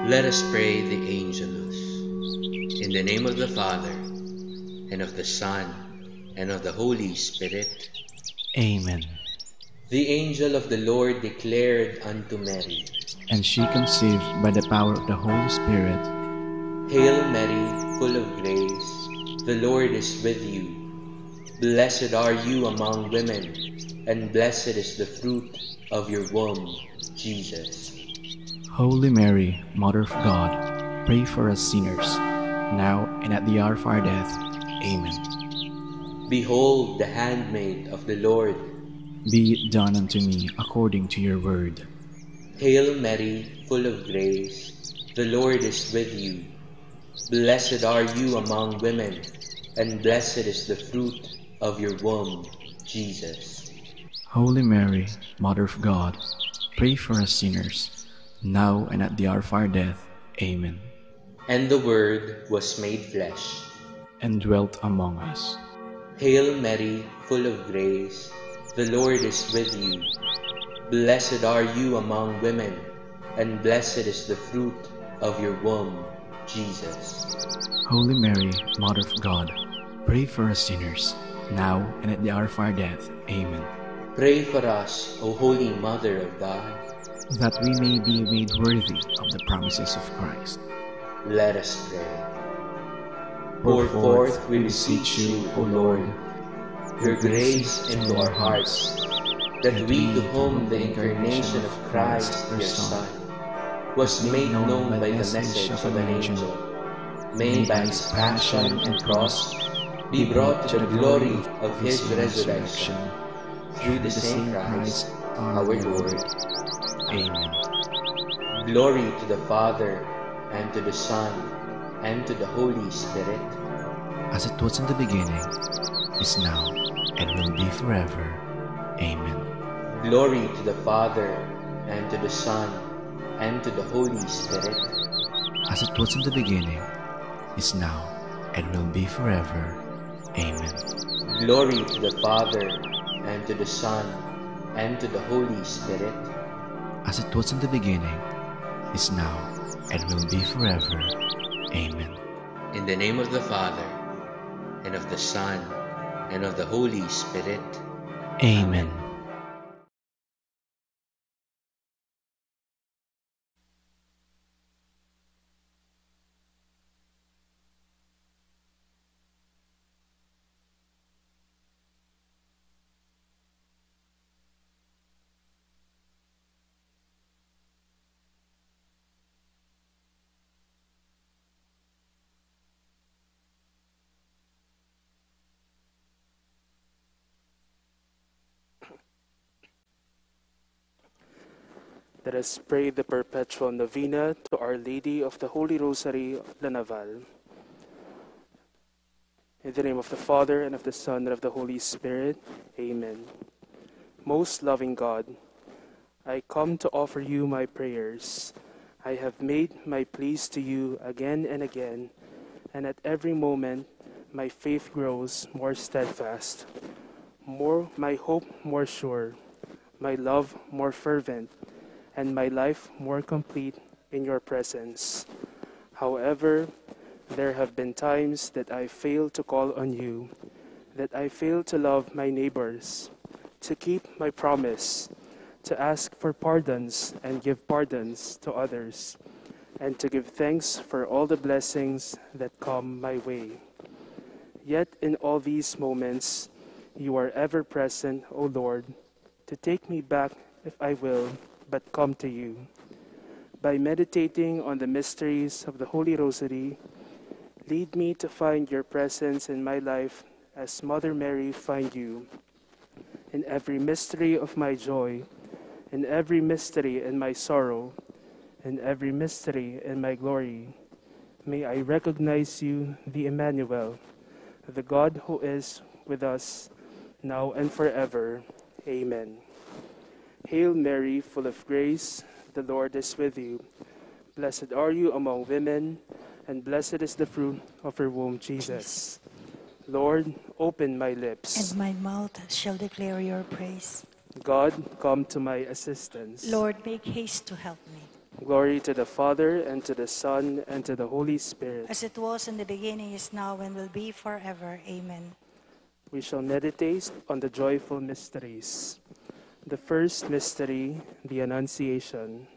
Let us pray the Angelus. In the name of the Father, and of the Son, and of the Holy Spirit. Amen. The angel of the Lord declared unto Mary, And she conceived by the power of the Holy Spirit. Hail Mary, full of grace, the Lord is with you. Blessed are you among women, and blessed is the fruit of your womb, Jesus. Holy Mary, Mother of God, pray for us sinners, now and at the hour of our death. Amen. Behold the handmaid of the Lord. Be it done unto me according to your word. Hail Mary, full of grace, the Lord is with you. Blessed are you among women, and blessed is the fruit of your womb, Jesus. Holy Mary, Mother of God, pray for us sinners, now and at the hour of our death. Amen. And the Word was made flesh. And dwelt among us. Hail Mary, full of grace, the Lord is with you. Blessed are you among women, and blessed is the fruit of your womb, Jesus. Holy Mary, Mother of God, pray for us sinners, now and at the hour of our death. Amen. Pray for us, O Holy Mother of God, that we may be made worthy of the promises of Christ. Let us pray. Pour forth, we beseech you, O Lord, your grace into our hearts, that we to whom the incarnation of Christ, your Son, was made known by the message of an angel, may by his passion and cross be brought to the glory of his resurrection, through the same Christ, our Lord. Amen. Glory to the Father, and to the Son, and to the Holy Spirit, as it was in the beginning, is now, and will be forever. Amen. Glory to the Father, and to the Son, and to the Holy Spirit, as it was in the beginning, is now, and will be forever. Amen. Glory to the Father, and to the Son, and to the Holy Spirit, as it was in the beginning, is now, and will be forever. Amen. In the name of the Father, and of the Son, and of the Holy Spirit. Amen. Let us pray the perpetual novena to Our Lady of the Holy Rosary of La Naval. In the name of the Father, and of the Son, and of the Holy Spirit. Amen. Most loving God, I come to offer you my prayers. I have made my pleas to you again and again, and at every moment my faith grows more steadfast, my hope more sure, my love more fervent, and my life more complete in your presence. However, there have been times that I failed to call on you, that I failed to love my neighbors, to keep my promise, to ask for pardons and give pardons to others, and to give thanks for all the blessings that come my way. Yet in all these moments, you are ever present, O Lord, to take me back if I will but come to you. By meditating on the mysteries of the Holy Rosary, lead me to find your presence in my life as Mother Mary find you. In every mystery of my joy, in every mystery in my sorrow, in every mystery in my glory, may I recognize you, the Emmanuel, the God who is with us now and forever. Amen. Hail Mary, full of grace, the Lord is with you. Blessed are you among women, and blessed is the fruit of your womb, Jesus. Lord, open my lips, and my mouth shall declare your praise. God, come to my assistance. Lord, make haste to help me. Glory to the Father, and to the Son, and to the Holy Spirit. As it was in the beginning, is now, and will be forever. Amen. We shall meditate on the joyful mysteries. The first mystery, the Annunciation.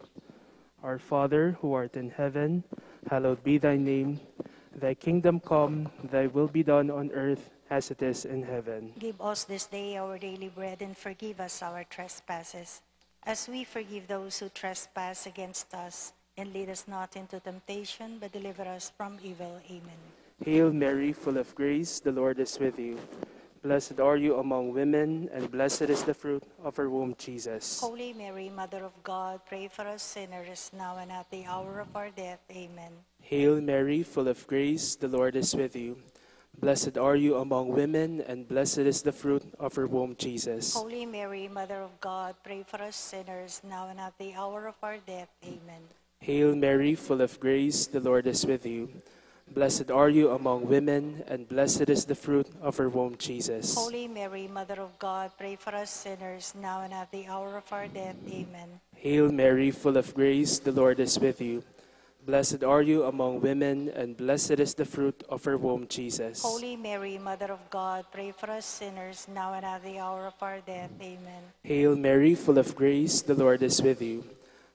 Our Father, who art in heaven, hallowed be thy name. Thy kingdom come, thy will be done on earth as it is in heaven. Give us this day our daily bread, and forgive us our trespasses, as we forgive those who trespass against us. And lead us not into temptation, but deliver us from evil. Amen. Hail Mary, full of grace, the Lord is with you. Blessed are you among women, and blessed is the fruit of her womb, Jesus. Holy Mary, Mother of God, pray for us sinners, now and at the hour of our death. Amen. Hail Mary, full of grace, the Lord is with you. Blessed are you among women, and blessed is the fruit of her womb, Jesus. Holy Mary, Mother of God, pray for us sinners, now and at the hour of our death. Amen. Hail Mary, full of grace, the Lord is with you. Blessed are you among women, and blessed is the fruit of her womb, Jesus. Holy Mary, Mother of God, pray for us sinners, now and at the hour of our death. Amen. Hail Mary, full of grace, the Lord is with you. Blessed are you among women, and blessed is the fruit of her womb, Jesus. Holy Mary, Mother of God, pray for us sinners, now and at the hour of our death. Amen. Hail Mary, full of grace, the Lord is with you.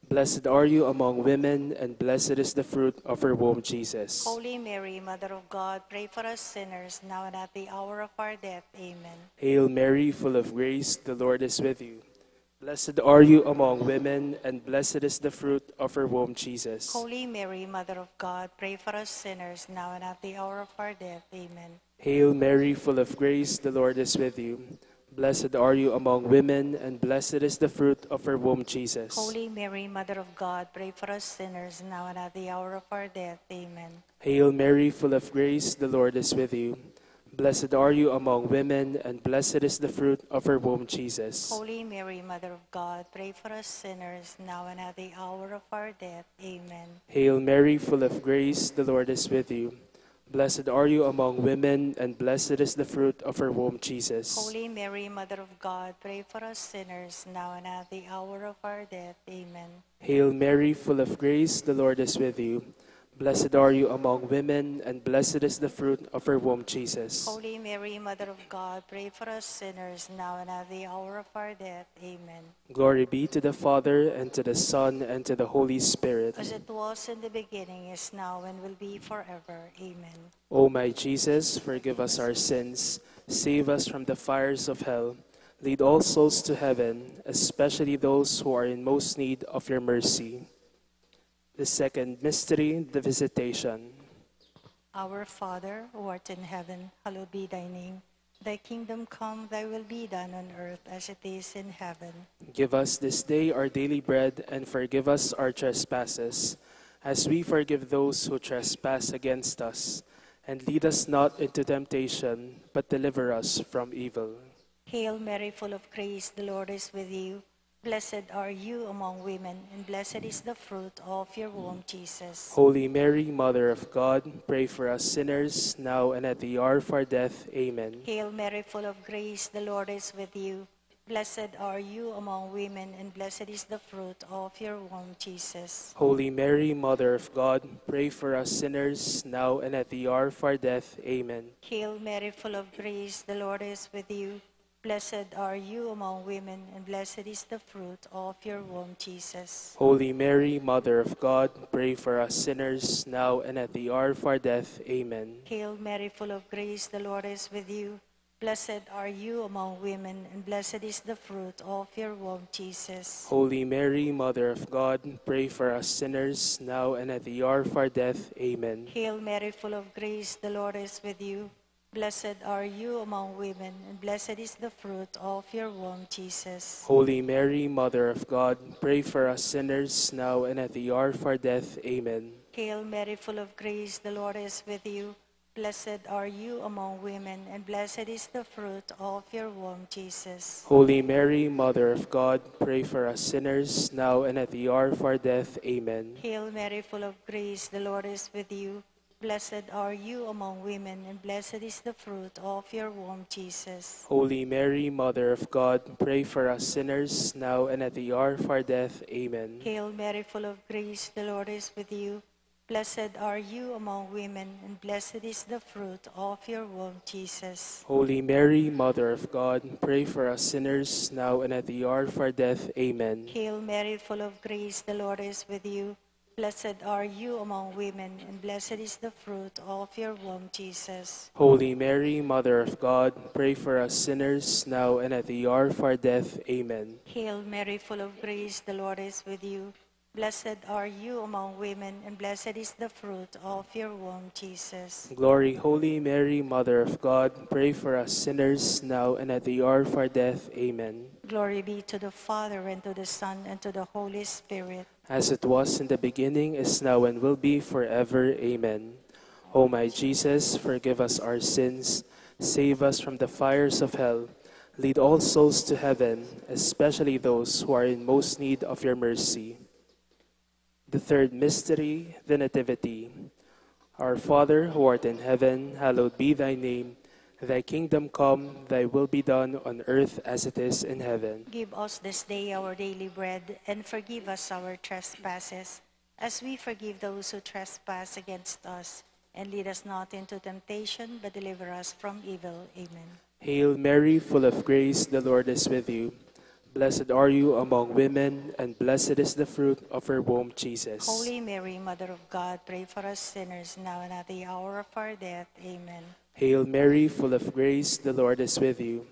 Blessed are you among women, and blessed is the fruit of her womb, Jesus. Holy Mary, Mother of God, pray for us sinners, now and at the hour of our death. Amen. Hail Mary, full of grace, the Lord is with you. Blessed are you among women, and blessed is the fruit of her womb, Jesus. Holy Mary, Mother of God, pray for us sinners, now and at the hour of our death. Amen. Hail Mary, full of grace, the Lord is with you. Blessed are you among women, and blessed is the fruit of her womb, Jesus. Holy Mary, Mother of God, pray for us sinners, now and at the hour of our death. Amen. Hail Mary, full of grace, the Lord is with you. Blessed are you among women, and blessed is the fruit of her womb, Jesus. Holy Mary, Mother of God, pray for us sinners, now and at the hour of our death. Amen. Hail Mary, full of grace, the Lord is with you. Blessed are you among women, and blessed is the fruit of her womb, Jesus. Holy Mary, Mother of God, pray for us sinners, now and at the hour of our death. Amen. Hail Mary, full of grace, the Lord is with you. Blessed are you among women, and blessed is the fruit of her womb, Jesus. Holy Mary, Mother of God, pray for us sinners, now and at the hour of our death. Amen. Glory be to the Father, and to the Son, and to the Holy Spirit. As it was in the beginning, is now, and will be forever. Amen. O my Jesus, forgive us our sins, save us from the fires of hell, lead all souls to heaven, especially those who are in most need of your mercy. The second mystery, the Visitation. Our Father, who art in heaven, hallowed be thy name. Thy kingdom come, thy will be done on earth as it is in heaven. Give us this day our daily bread, and forgive us our trespasses, as we forgive those who trespass against us. And lead us not into temptation, but deliver us from evil. Hail Mary, full of grace, the Lord is with you. Blessed are you among women, and blessed is the fruit of your womb, Jesus. Holy Mary, Mother of God, pray for us sinners, now and at the hour of our death. Amen. Hail Mary, full of grace, the Lord is with you. Blessed are you among women, and blessed is the fruit of your womb, Jesus. Holy Mary, Mother of God, pray for us sinners, now and at the hour of our death. Amen. Hail Mary, full of grace, the Lord is with you. Blessed are you among women, and blessed is the fruit of your womb, Jesus. Holy Mary, Mother of God, pray for us sinners, now and at the hour of our death. Amen. Hail Mary, full of grace, the Lord is with you. Blessed are you among women, and blessed is the fruit of your womb, Jesus. Holy Mary, Mother of God, pray for us sinners, now and at the hour of our death. Amen. Hail Mary, full of grace, the Lord is with you. Blessed are you among women, and blessed is the fruit of your womb, Jesus. Holy Mary, Mother of God, pray for us sinners, now and at the hour of our death. Amen. Hail Mary, full of grace, the Lord is with you. Blessed are you among women, and blessed is the fruit of your womb, Jesus. Holy Mary, Mother of God, pray for us sinners, now and at the hour of our death. Amen. Hail Mary, full of grace, the Lord is with you. Blessed are you among women, and blessed is the fruit of your womb, Jesus. Holy Mary, Mother of God, pray for us sinners, now and at the hour of our death. Amen. Hail Mary, full of grace, the Lord is with you. Blessed are you among women, and blessed is the fruit of your womb, Jesus. Holy Mary, Mother of God, pray for us sinners, now and at the hour of our death. Amen. Hail Mary, full of grace, the Lord is with you. Blessed are you among women, and blessed is the fruit of your womb, Jesus. Holy Mary, Mother of God, pray for us sinners, now and at the hour of our death. Amen. Hail Mary, full of grace, the Lord is with you. Blessed are you among women, and blessed is the fruit of your womb, Jesus. Glory, Holy Mary, Mother of God, pray for us sinners, now and at the hour of our death. Amen. Glory be to the Father, and to the Son, and to the Holy Spirit. As it was in the beginning, is now, and will be forever. Amen. O my Jesus, forgive us our sins, save us from the fires of hell, lead all souls to heaven, especially those who are in most need of your mercy. The third mystery, the Nativity. Our Father, who art in heaven, hallowed be thy name. Thy kingdom come, thy will be done on earth as it is in heaven. Give us this day our daily bread, and forgive us our trespasses, as we forgive those who trespass against us. And lead us not into temptation, but deliver us from evil. Amen. Hail Mary, full of grace, the Lord is with you. Blessed are you among women, and blessed is the fruit of her womb, Jesus. Holy Mary, Mother of God, pray for us sinners, now and at the hour of our death. Amen. Hail Mary, full of grace, the Lord is with you.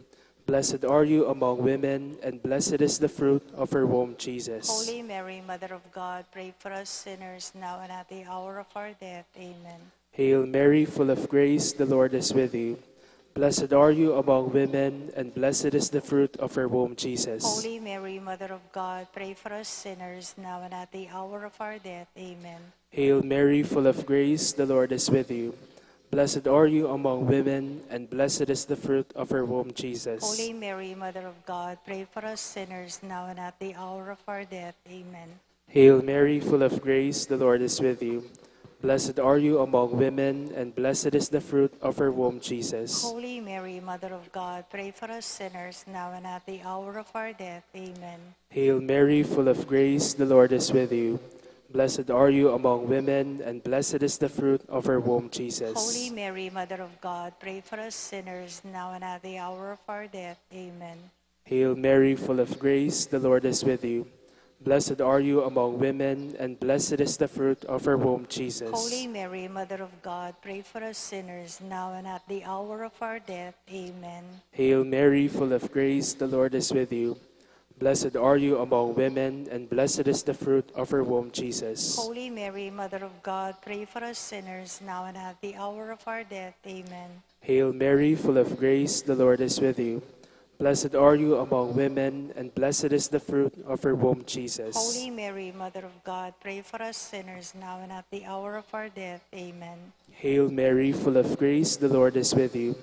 Blessed are you among women, and blessed is the fruit of her womb, Jesus. Holy Mary, Mother of God, pray for us sinners, now and at the hour of our death. Amen. Hail Mary, full of grace, the Lord is with you. Blessed are you among women, and blessed is the fruit of her womb, Jesus. Holy Mary, Mother of God, pray for us sinners, now and at the hour of our death. Amen. Hail Mary, full of grace, the Lord is with you. Blessed are you among women, and blessed is the fruit of her womb, Jesus. Holy Mary, Mother of God, pray for us sinners, now and at the hour of our death. Amen. Hail Mary, full of grace, the Lord is with you. Blessed are you among women, and blessed is the fruit of her womb, Jesus. Holy Mary, Mother of God, pray for us sinners, now and at the hour of our death. Amen. Hail Mary, full of grace, the Lord is with you. Blessed are you among women, and blessed is the fruit of her womb, Jesus. Holy Mary, Mother of God, pray for us sinners, now and at the hour of our death. Amen. Hail Mary, full of grace, the Lord is with you. Blessed are you among women, and blessed is the fruit of her womb, Jesus. Holy Mary, Mother of God, pray for us sinners, now and at the hour of our death. Amen. Hail Mary, full of grace, the Lord is with you. Blessed are you among women, and blessed is the fruit of her womb, Jesus. Holy Mary, Mother of God, pray for us sinners, now and at the hour of our death. Amen. Hail Mary, full of grace, the Lord is with you. Blessed are you among women, and blessed is the fruit of her womb, Jesus. Holy Mary, Mother of God, pray for us sinners, now and at the hour of our death. Amen. Hail Mary, full of grace, the Lord is with you.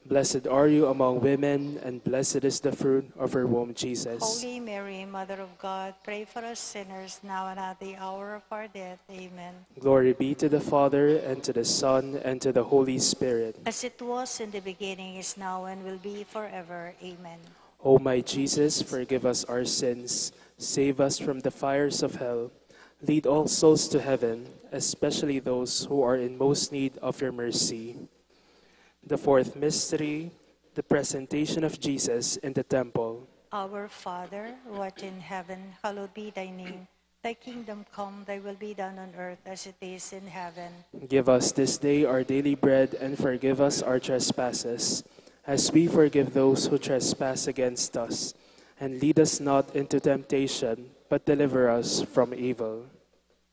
Blessed are you among women, and blessed is the fruit of her womb, Jesus. Holy Mary, Mother of God, pray for us sinners, now and at the hour of our death. Amen. Glory be to the Father, and to the Son, and to the Holy Spirit. As it was in the beginning, is now, and will be forever. Amen. O my Jesus, forgive us our sins, save us from the fires of hell, lead all souls to heaven, especially those who are in most need of your mercy. The fourth mystery, the presentation of Jesus in the temple. Our Father, who art in heaven, hallowed be thy name. Thy kingdom come, thy will be done on earth as it is in heaven. Give us this day our daily bread, and forgive us our trespasses, as we forgive those who trespass against us. And lead us not into temptation, but deliver us from evil.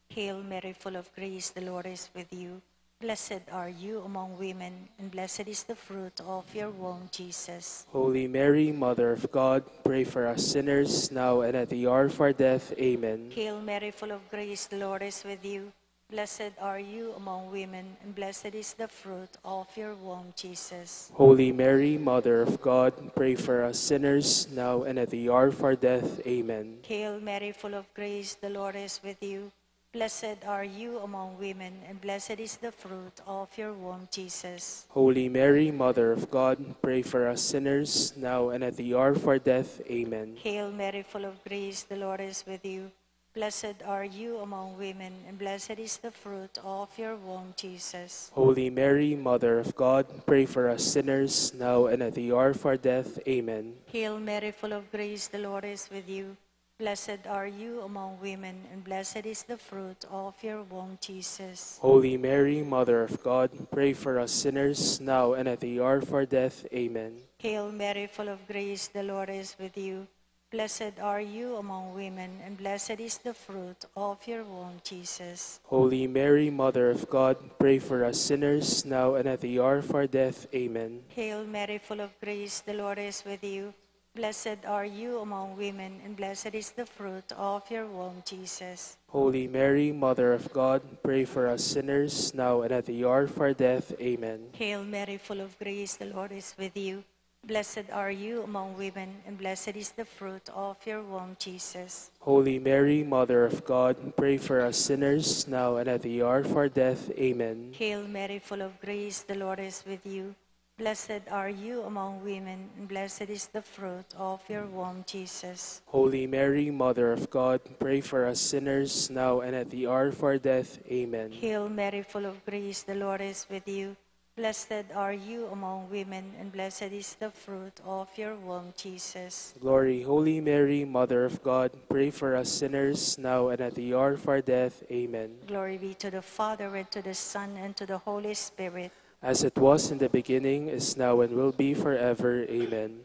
Hail Mary, full of grace, the Lord is with you. Blessed are you among women, and blessed is the fruit of your womb, Jesus. Holy Mary, Mother of God, pray for us sinners, now and at the hour of our death. Amen. Hail Mary, full of grace, the Lord is with you. Blessed are you among women, and blessed is the fruit of your womb, Jesus. Holy Mary, Mother of God, pray for us sinners, now and at the hour of our death. Amen. Hail Mary, full of grace, the Lord is with you. Blessed are you among women, and blessed is the fruit of your womb, Jesus. Holy Mary, Mother of God, pray for us sinners, now and at the hour of our death. Amen. Hail Mary, full of grace, the Lord is with you. Blessed are you among women, and blessed is the fruit of your womb, Jesus. Holy Mary, Mother of God, pray for us sinners, now and at the hour of our death. Amen. Hail Mary, full of grace, the Lord is with you. Blessed are you among women, and blessed is the fruit of your womb, Jesus. Holy Mary, Mother of God, pray for us sinners, now and at the hour of our death. Amen. Hail Mary, full of grace, the Lord is with you. Blessed are you among women, and blessed is the fruit of your womb, Jesus. Holy Mary, Mother of God, pray for us sinners, now and at the hour of our death. Amen. Hail Mary, full of grace, the Lord is with you. Blessed are you among women, and blessed is the fruit of your womb, Jesus. Holy Mary, Mother of God, pray for us sinners, now and at the hour of our death. Amen. Hail Mary, full of grace, the Lord is with you. Blessed are you among women, and blessed is the fruit of your womb, Jesus. Holy Mary, Mother of God, pray for us sinners, now and at the hour of our death. Amen. Hail Mary, full of grace, the Lord is with you. Blessed are you among women, and blessed is the fruit of your womb, Jesus. Holy Mary, Mother of God, pray for us sinners, now and at the hour of our death. Amen. Hail Mary, full of grace, the Lord is with you. Blessed are you among women, and blessed is the fruit of your womb, Jesus. Glory, Holy Mary, Mother of God, pray for us sinners, now and at the hour of our death. Amen. Glory be to the Father, and to the Son, and to the Holy Spirit. As it was in the beginning, is now, and will be forever. Amen.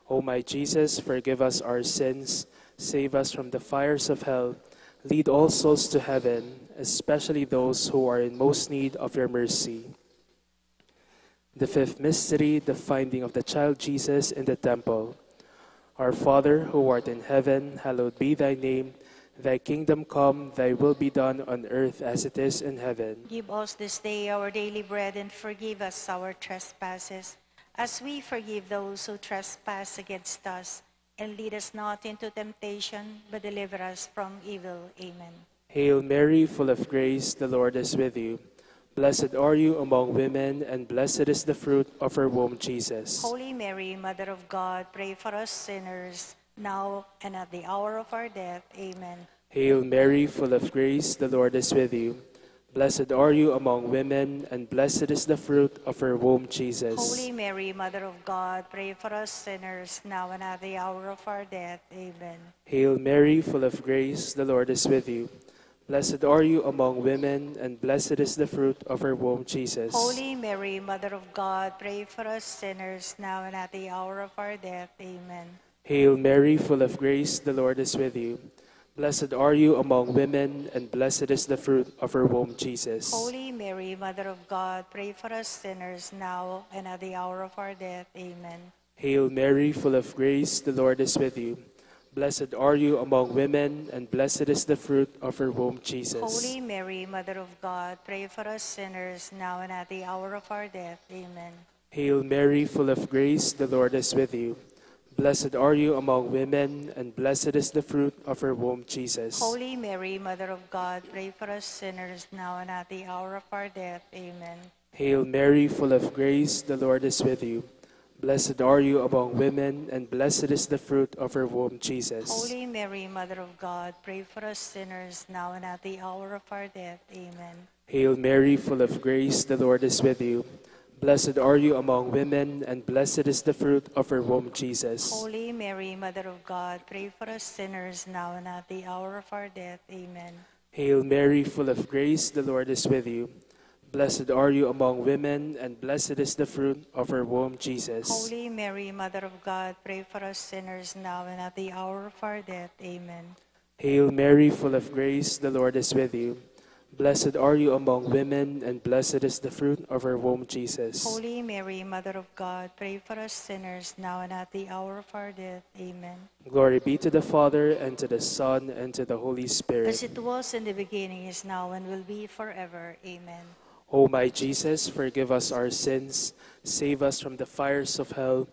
O my Jesus, forgive us our sins, save us from the fires of hell, lead all souls to heaven, especially those who are in most need of your mercy. The fifth mystery, the finding of the child Jesus in the temple. Our Father, who art in heaven, hallowed be thy name. Thy kingdom come, thy will be done on earth as it is in heaven. Give us this day our daily bread, and forgive us our trespasses, as we forgive those who trespass against us. And lead us not into temptation, but deliver us from evil. Amen. Hail Mary, full of grace, the Lord is with you. Blessed are you among women, and blessed is the fruit of her womb, Jesus. Holy Mary, Mother of God, pray for us sinners, now and at the hour of our death. Amen. Hail Mary, full of grace, the Lord is with you. Blessed are you among women, and blessed is the fruit of her womb, Jesus. Holy Mary, Mother of God, pray for us sinners, now and at the hour of our death. Amen. Hail Mary, full of grace, the Lord is with you. Blessed are you among women, and blessed is the fruit of her womb, Jesus. Holy Mary, Mother of God, pray for us sinners, now and at the hour of our death. Amen. Hail Mary, full of grace, the Lord is with you. Blessed are you among women, and blessed is the fruit of her womb, Jesus. Holy Mary, Mother of God, pray for us sinners, now and at the hour of our death. Amen. Hail Mary, full of grace, the Lord is with you. Blessed are you among women, and blessed is the fruit of her womb, Jesus. Holy Mary, Mother of God, pray for us sinners, now and at the hour of our death. Amen. Hail Mary, full of grace, the Lord is with you. Blessed are you among women, and blessed is the fruit of her womb, Jesus. Holy Mary, Mother of God, pray for us sinners, now and at the hour of our death. Amen. Hail Mary, full of grace, the Lord is with you. Blessed are you among women, and blessed is the fruit of her womb, Jesus. Holy Mary, Mother of God, pray for us sinners, now and at the hour of our death. Amen. Hail Mary, full of grace, the Lord is with you. Blessed are you among women, and blessed is the fruit of her womb, Jesus. Holy Mary, Mother of God, pray for us sinners, now and at the hour of our death. Amen. Hail Mary, full of grace, the Lord is with you. Blessed are you among women, and blessed is the fruit of her womb, Jesus. Holy Mary, Mother of God, pray for us sinners, now and at the hour of our death. Amen. Hail Mary, full of grace, the Lord is with you. Blessed are you among women, and blessed is the fruit of her womb, Jesus. Holy Mary, Mother of God, pray for us sinners, now and at the hour of our death. Amen. Glory be to the Father, and to the Son, and to the Holy Spirit. As it was in the beginning, is now, and will be forever. Amen. O my Jesus, forgive us our sins, save us from the fires of hell,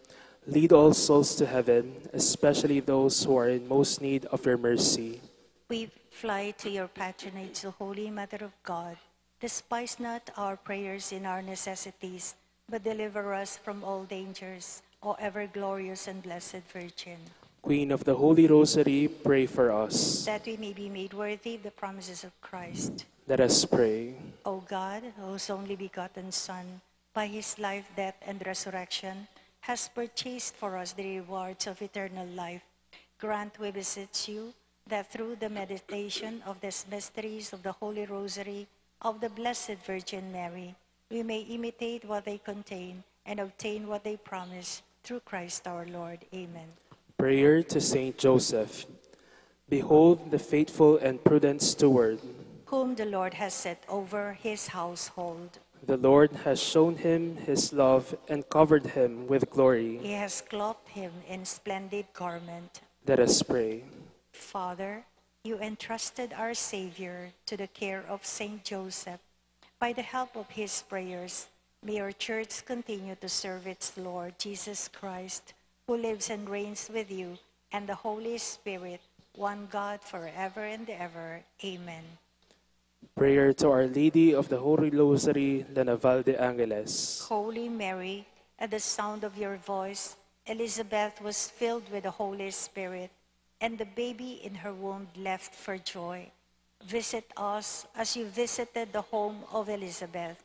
lead all souls to heaven, especially those who are in most need of your mercy. We fly to your patronage, O Holy Mother of God. Despise not our prayers in our necessities, but deliver us from all dangers, O ever glorious and blessed Virgin. Queen of the Holy Rosary, pray for us. That we may be made worthy of the promises of Christ. Let us pray. O God, whose only begotten Son, by his life, death, and resurrection, has purchased for us the rewards of eternal life, grant, we beseech you, that through the meditation of these mysteries of the Holy Rosary of the Blessed Virgin Mary, we may imitate what they contain and obtain what they promise, through Christ our Lord. Amen. Prayer to Saint Joseph. Behold the faithful and prudent steward. Whom the Lord has set over his household. The Lord has shown him his love and covered him with glory. He has clothed him in splendid garment. Let us pray. Father, you entrusted our Savior to the care of Saint Joseph. By the help of his prayers, may your church continue to serve its Lord Jesus Christ, who lives and reigns with you and the Holy Spirit, one God, forever and ever. Amen. Prayer to Our Lady of the Holy Rosary, La Naval de Angeles. Holy Mary, at the sound of your voice, Elizabeth was filled with the Holy Spirit, and the baby in her womb leapt for joy. Visit us as you visited the home of Elizabeth.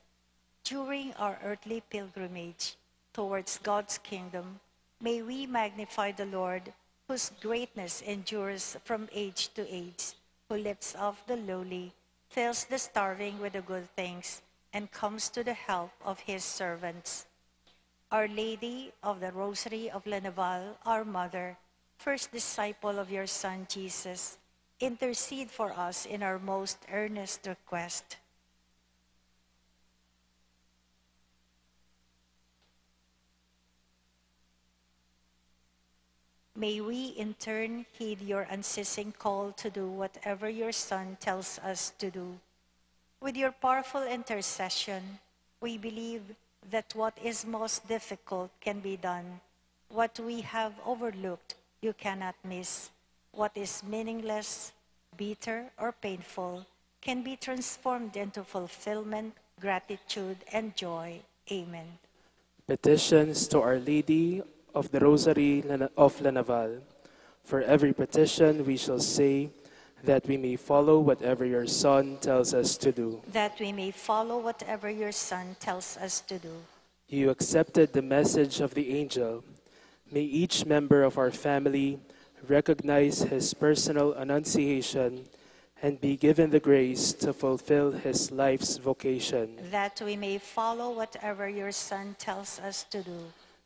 During our earthly pilgrimage towards God's kingdom, may we magnify the Lord, whose greatness endures from age to age, who lifts up the lowly, fills the starving with the good things, and comes to the help of his servants. Our Lady of the Rosary of La Naval, our Mother, first disciple of your Son Jesus, intercede for us in our most earnest request. May we in turn heed your unceasing call to do whatever your Son tells us to do. With your powerful intercession, we believe that what is most difficult can be done. What we have overlooked, you cannot miss. What is meaningless, bitter, or painful can be transformed into fulfillment, gratitude, and joy. Amen. Petitions to Our Lady of the Rosary of La Naval. For every petition we shall say, that we may follow whatever your Son tells us to do. That we may follow whatever your Son tells us to do. You accepted the message of the angel. May each member of our family recognize his personal annunciation and be given the grace to fulfill his life's vocation. That we may follow whatever your Son tells us to do.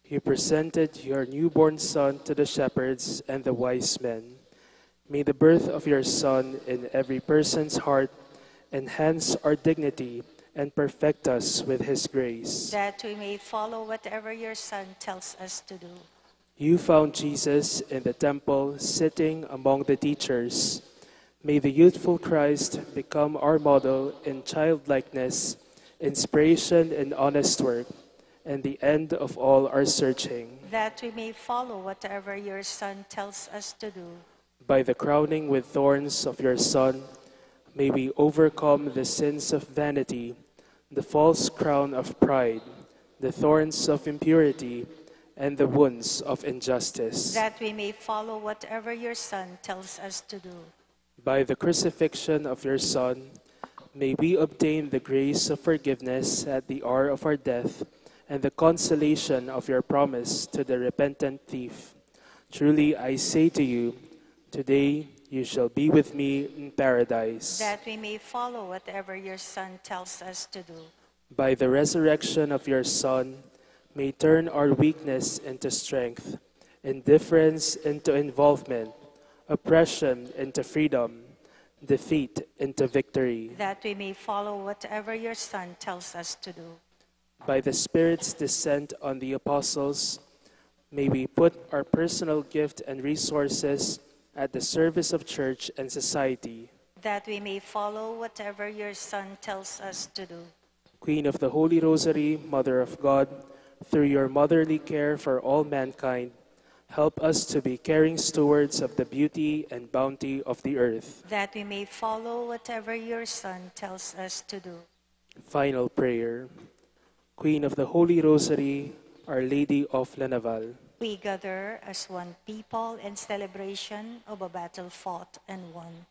You presented your newborn Son to the shepherds and the wise men. May the birth of your Son in every person's heart enhance our dignity and perfect us with his grace. That we may follow whatever your Son tells us to do. You found Jesus in the temple, sitting among the teachers. May the youthful Christ become our model in childlikeness, inspiration in honest work, and the end of all our searching. That we may follow whatever your Son tells us to do. By the crowning with thorns of your Son, may we overcome the sins of vanity, the false crown of pride, the thorns of impurity, and the wounds of injustice. That we may follow whatever your Son tells us to do. By the crucifixion of your Son, may we obtain the grace of forgiveness at the hour of our death, and the consolation of your promise to the repentant thief. Truly I say to you, today you shall be with me in paradise. That we may follow whatever your Son tells us to do. By the resurrection of your Son, may turn our weakness into strength, indifference into involvement, oppression into freedom, defeat into victory. That we may follow whatever your Son tells us to do. By the Spirit's descent on the apostles, may we put our personal gift and resources at the service of church and society. That we may follow whatever your Son tells us to do. Queen of the Holy Rosary, Mother of God, through your motherly care for all mankind, Help us to be caring stewards of the beauty and bounty of the earth. that we may follow whatever your Son tells us to do. Final prayer. Queen of the Holy Rosary, Our Lady of La Naval, We gather as one people in celebration of a battle fought and won,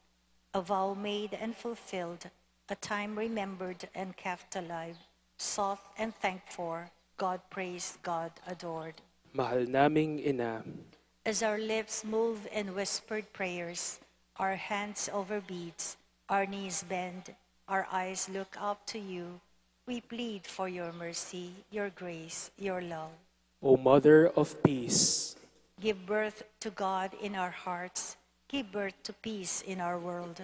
a vow made and fulfilled, a time remembered and kept alive, sought and thanked for, God praised, God adored. Mahal naming Ina, As our lips move in whispered prayers, our hands over beads, our knees bend, our eyes look up to you, we plead for your mercy, your grace, your love. O Mother of Peace, Give birth to God in our hearts. Give birth to peace in our world.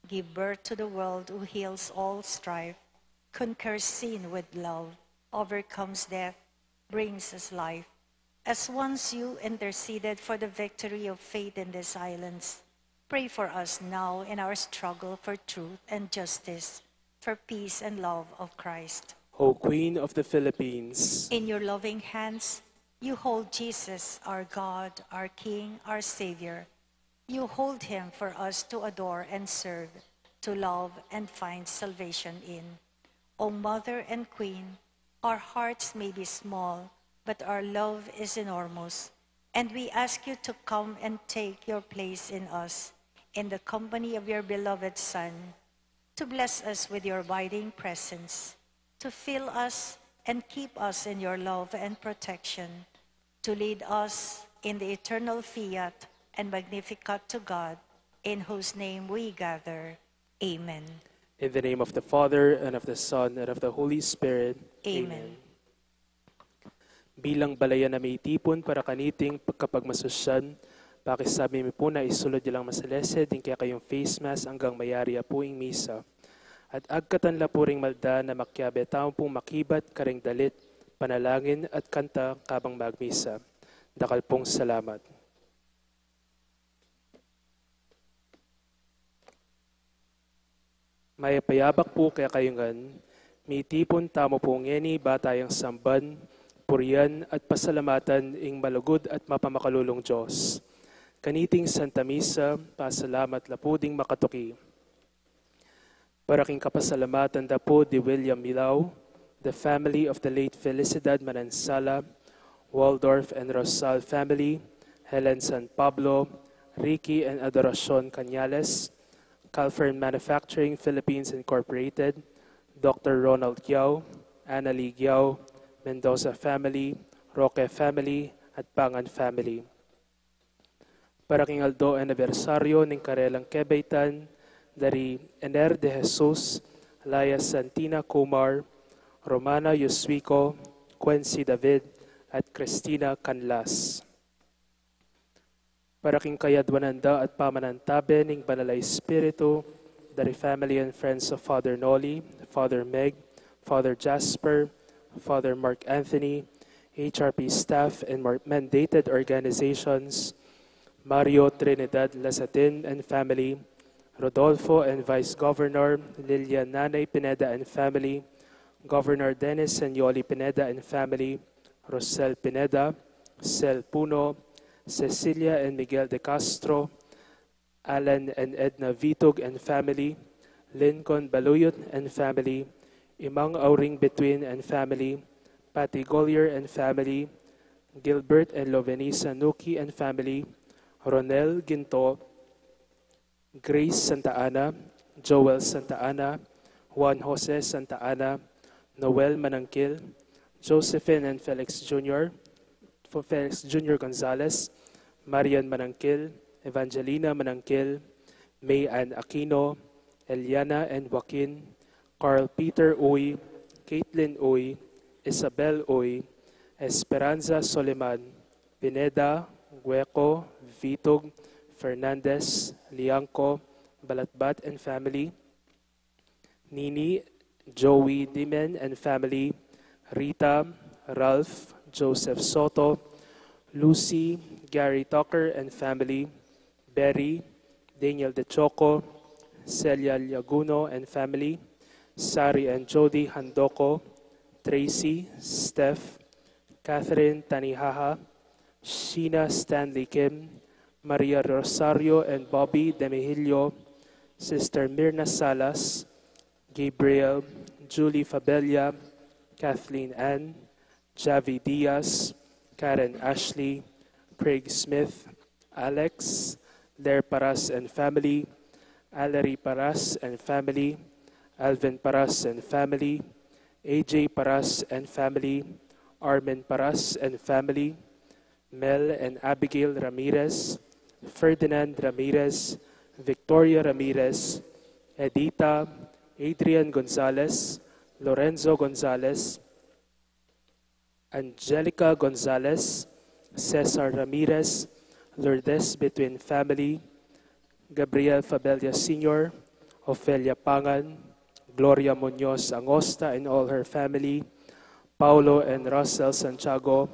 Give birth to the world who heals all strife, conquers sin with love, overcomes death, brings us life. As once you interceded for the victory of faith in these islands, pray for us now in our struggle for truth and justice, for peace and love of Christ. O Queen of the Philippines, In your loving hands, you hold Jesus, our God, our King, our Savior. You hold him for us to adore and serve, to love and find salvation in. O Mother and Queen, our hearts may be small, but our love is enormous, and we ask you to come and take your place in us, in the company of your beloved Son, to bless us with your abiding presence, to fill us and keep us in your love and protection, to lead us in the eternal fiat and Magnificat to God, in whose name we gather. Amen. in the name of the Father, and of the Son, and of the Holy Spirit. Amen. Bilang balayan na may tipon para kaniting pagkapagmasusyan, pakisabi mo po na isulod nilang masalese din kaya kayong face mask hanggang mayari apuing misa. At agkatan la po ring malda na makyabe tao pong makibat karing dalit, panalangin at kanta kabang magmisa. Dakal pong salamat. May payabak po kaya kayungan, may tipon tamo po ngeni batayang samban, puriyan at pasalamatan ing malugod at mapamakalulong Diyos. Kaniting Santa Misa, pasalamat la po ding makatuki. Para king kapasalamatan da po di William Milao, the family of the late Felicidad Manansala, Waldorf and Rosal family, Helen San Pablo, Ricky and Adoracion Cañales, Calfern Manufacturing Philippines Incorporated, Dr. Ronald Yao, Annalie Yao, Mendoza family, Roque family, at Pangan family. Para king Aldo anibersaryo ng Karelang Kebaitan, dari Ener de Jesus, Laya Santina Kumar, Romana Yuswico, Quincy David, at Cristina Canlas. Para king Kayadwananda at Pamanantabe ng Banalay Espiritu, dari family and friends of Father Noli, Father Meg, Father Jasper, Father Mark Anthony, HRP staff and mandated organizations, Mario Trinidad Lasatin and family, Rodolfo and Vice Governor Lilian Nanay Pineda and family, Governor Dennis and Yoli Pineda and family, Rosel Pineda, Sel Puno, Cecilia and Miguel de Castro, Alan and Edna Vitug and family, Lincoln Baluyot and family, Imang Auring Between and family, Patty Gollier and family, Gilbert and Lovenisa Nuki and family, Ronel Ginto, Grace Santa Ana, Joel Santa Ana, Juan Jose Santa Ana, Noel Manangkil, Josephine and Felix Jr., Gonzalez, Marian Manangkil, Evangelina Manangkil, May Ann Aquino, Eliana and Joaquin, Carl Peter Uy, Caitlin Uy, Isabel Uy, Esperanza Soleman, Pineda, Gueco, Vitog, Fernandez, Liangco, Balatbat and family, Nini, Joey Dimen and family, Rita, Ralph, Joseph Soto, Lucy, Gary Tucker and family, Berry, Daniel De Choco, Celia Laguno and family, Sari and Jody Handoko, Tracy, Steph, Catherine Tanihaha, Sheena Stanley Kim, Maria Rosario and Bobby Demihilio, Sister Mirna Salas, Gabriel, Julie Fabella, Kathleen Ann, Javi Diaz, Karen Ashley, Craig Smith, Alex, Ler Paras and family, Allery Paras and family, Alvin Paras and family, AJ Paras and family, Armin Paras and family, Mel and Abigail Ramirez, Ferdinand Ramirez, Victoria Ramirez, Edita, Adrian Gonzalez, Lorenzo Gonzalez, Angelica Gonzalez, Cesar Ramirez, Lourdes Between family, Gabriel Fabella Sr., Ofelia Pangan, Gloria Munoz Angosta and all her family, Paulo and Russell Santiago,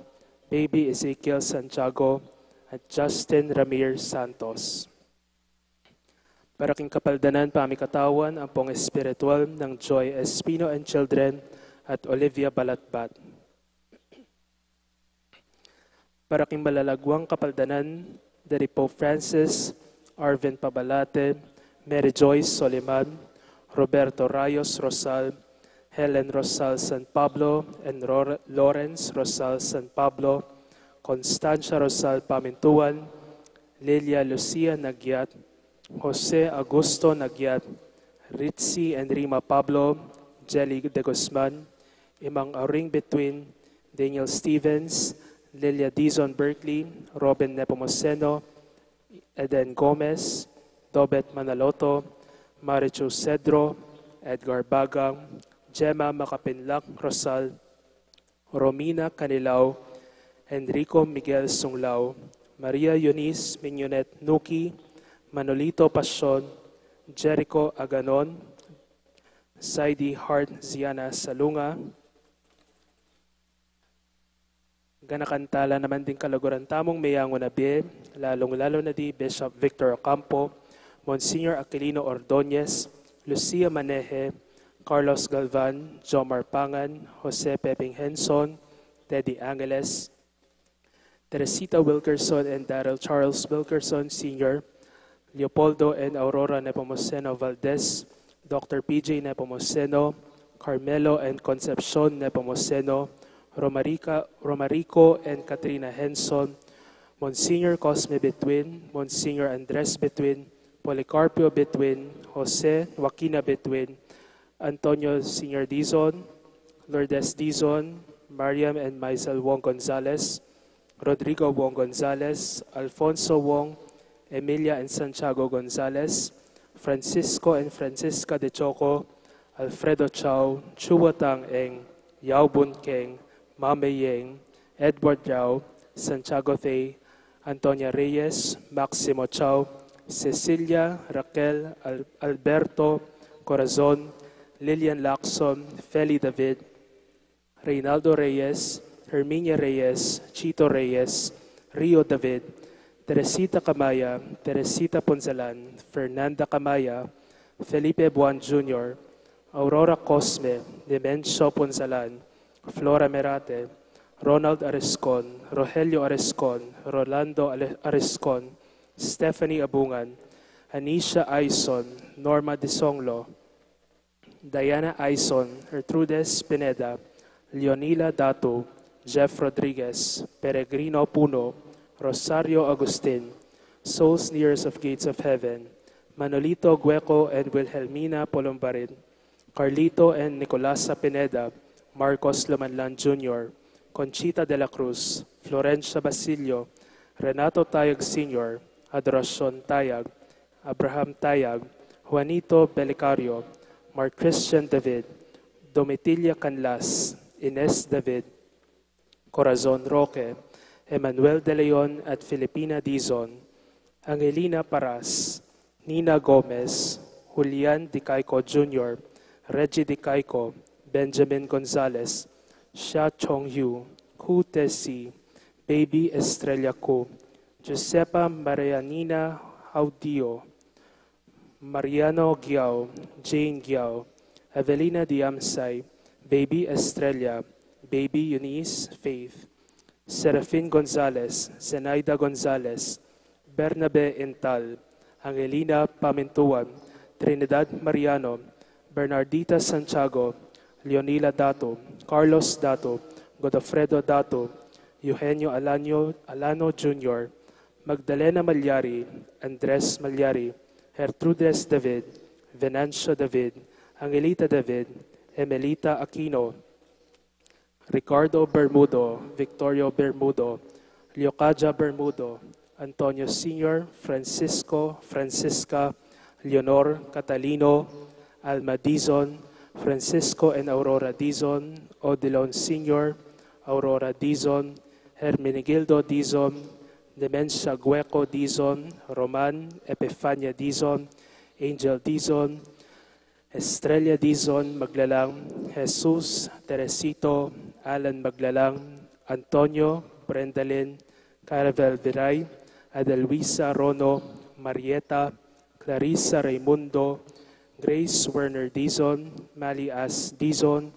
baby Ezekiel Santiago, at Justin Ramir Santos. Para king kapaldanan pamikatawan ang pong espiritual ng Joy Espino and Children at Olivia Balatbat. Para king malalagwang kapaldanan dari Pope Francis, Arvin Pabalate, Mary Joyce Soliman, Roberto Rayos Rosal, Helen Rosal San Pablo, and Lawrence Rosal San Pablo, Constancia Rosal Pamintuan, Lilia Lucia Nagyat, Jose Augusto Nagyat, Ritzy and Rima Pablo, Jelly de Guzman, Imang Auring Between, Daniel Stevens, Lilia Dizon Berkeley, Robin Nepomuceno, Eden Gomez, Dobet Manaloto, Marichu Cedro, Edgar Bagang, Gemma Makapinlak Rosal, Romina Canilao, Enrico Miguel Sunglao, Maria Eunice Mignonet Nuki, Manolito Pasyon, Jericho Aganon, Saidi Hart Ziana Salunga, ganakantala naman din kalaguran tamong mayango na be, lalong-lalo na di Bishop Victor Ocampo, Monsignor Aquilino Ordonez, Lucia Maneje, Carlos Galvan, Jomar Pangan, Jose Peping Henson, Teddy Angeles, Teresita Wilkerson and Daryl Charles Wilkerson Sr., Leopoldo and Aurora Nepomuceno Valdez, Dr. PJ Nepomuceno, Carmelo and Concepcion Nepomuceno, Romarico and Katrina Henson, Monsignor Cosme Betwin, Monsignor Andres Betwin, Policarpio Betwin, Jose Joaquina Betwin, Antonio Sr. Dizon, Lourdes Dizon, Mariam and Maisel Wong Gonzalez, Rodrigo Wong Gonzalez, Alfonso Wong, Emilia and Santiago Gonzalez, Francisco and Francisca de Choco, Alfredo Chao, Chua Tang Eng, Yao Bun Keng, Mame Yeng, Edward Yao, Santiago Thay, Antonia Reyes, Maximo Chao, Cecilia, Raquel, Alberto, Corazon, Lilian Lacson, Feli David, Reynaldo Reyes, Herminia Reyes, Chito Reyes, Rio David, Teresita Camaya, Teresita Ponzalan, Fernanda Camaya, Felipe Buan Jr., Aurora Cosme, Demencio Ponzalan, Flora Merate, Ronald Arescon, Rogelio Arescon, Rolando Arescon, Stephanie Abungan, Anisha Aison, Norma Disonglo, Diana Aison, Gertrudes Pineda, Leonila Datu, Jeff Rodriguez, Peregrino Puno, Rosario Agustin, Souls Nears of Gates of Heaven, Manolito Gueco and Wilhelmina Polombarin, Carlito and Nicolasa Pineda, Marcos Lumanlan Jr., Conchita de la Cruz, Florencia Basilio, Renato Tayag Sr., Adoracion Tayag, Abraham Tayag, Juanito Belicario, Mark Christian David, Domitilia Canlas, Ines David, Corazon Roque, Emmanuel De Leon at Filipina Dizon, Angelina Paras, Nina Gomez, Julian Dicaico Jr., Reggie Dicaico, Benjamin Gonzalez, Xia Chongyu, Ku Tesi, Baby Estrella Ku, Josepa Marianina Audio, Mariano Giao, Jane Giao, Evelina Diamsay, Baby Estrella, Baby Eunice Faith, Serafin Gonzales, Zenaida Gonzales, Bernabe Intal, Angelina Pamintuan, Trinidad Mariano, Bernardita Santiago, Leonila Dato, Carlos Dato, Godofredo Dato, Eugenio Alano Jr., Magdalena Malyari, Andres Malyari, Gertrudes David, Venancio David, Angelita David, Emelita Aquino, Ricardo Bermudo, Victorio Bermudo, Leocadia Bermudo, Antonio Sr., Francisco, Francisca, Leonor Catalino, Alma Dizon, Francisco and Aurora Dizon, Odilon Sr., Aurora Dizon, Hermenegildo Dizon, Demencia Gueco Dizon, Roman Epifania Dizon, Angel Dizon, Estrella Dizon Maglalang, Jesus Teresito, Alan Maglalang, Antonio Brendalin, Caravel Viray, Adelwisa Rono, Marieta, Clarissa Raimundo, Grace Werner Dizon, Mali As Dizon,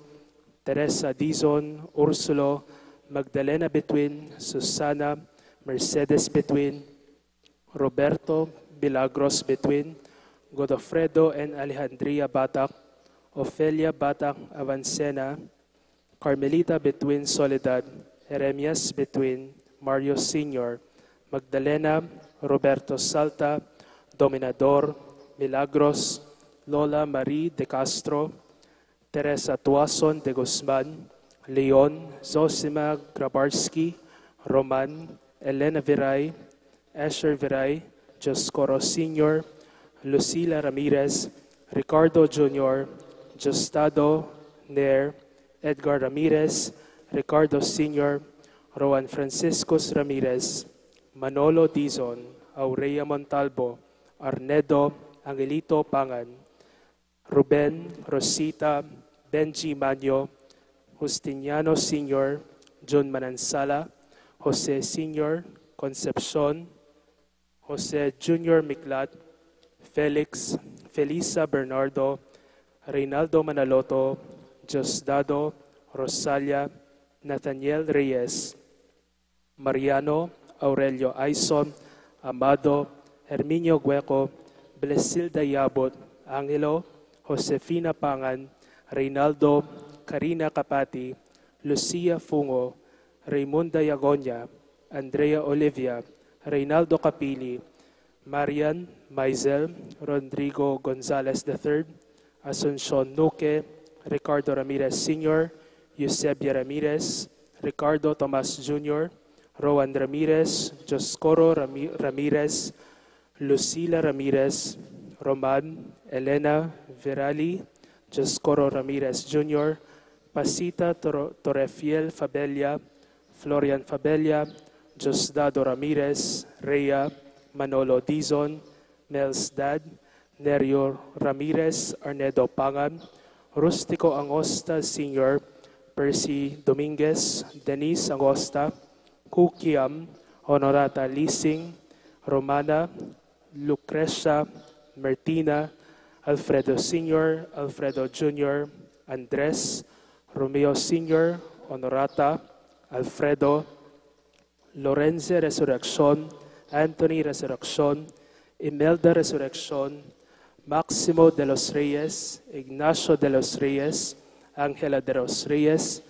Teresa Dizon, Ursulo, Magdalena Betwin, Susana, Mercedes Betwin, Roberto Bilagros Betwin, Godofredo and Alejandria Batak, Ofelia Batak Avancena, Carmelita Betwin Soledad, Jeremias Betwin, Mario Sr., Magdalena, Roberto Salta, Dominador, Milagros, Lola Marie de Castro, Teresa Tuason de Guzman, Leon, Zosima Grabarski, Roman, Elena Viray, Asher Viray, Joscoro Sr., Lucila Ramirez, Ricardo Jr., Justado Nair, Edgar Ramirez, Ricardo Sr., Rowan Franciscus Ramirez, Manolo Dizon, Aurea Montalvo, Arnedo, Angelito Pangan, Ruben, Rosita, Benji Manyo, Justiniano Sr., John Manansala, Jose Sr., Concepcion, Jose Jr. Miklat, Felix, Felisa Bernardo, Reynaldo Manaloto, Diosdado, Rosalia, Nathaniel Reyes, Mariano, Aurelio Aison, Amado, Herminio Gueco, Blesilda Yabot, Angelo, Josefina Pangan, Reynaldo, Karina Kapati, Lucia Fungo, Raymunda Yagonya, Andrea Olivia, Reynaldo Capili, Marian Maizel, Rodrigo Gonzalez III, Asuncion Nuque, Ricardo Ramirez Sr., Eusebia Ramirez, Ricardo Tomas Jr., Rowan Ramirez, Joscoro Ramirez, Lucila Ramirez, Roman, Elena Virali, Joscoro Ramirez Jr., Pasita Torrefiel Fabella, Florian Fabella, Josdado Ramirez, Rhea, Manolo Dizon, Mel's dad, Nerio Ramirez, Arnedo Pangan, Rustico Angosta Sr., Percy Dominguez, Denise Angosta, Kukiam, Honorata Lising, Romana, Lucrecia, Martina, Alfredo Sr., Alfredo Jr., Andres, Romeo Sr., Honorata, Alfredo, Lorenzo Resurrección, Anthony Resurrección, Imelda Resurrección, Máximo de los Reyes, Ignacio de los Reyes, Ángela de los Reyes,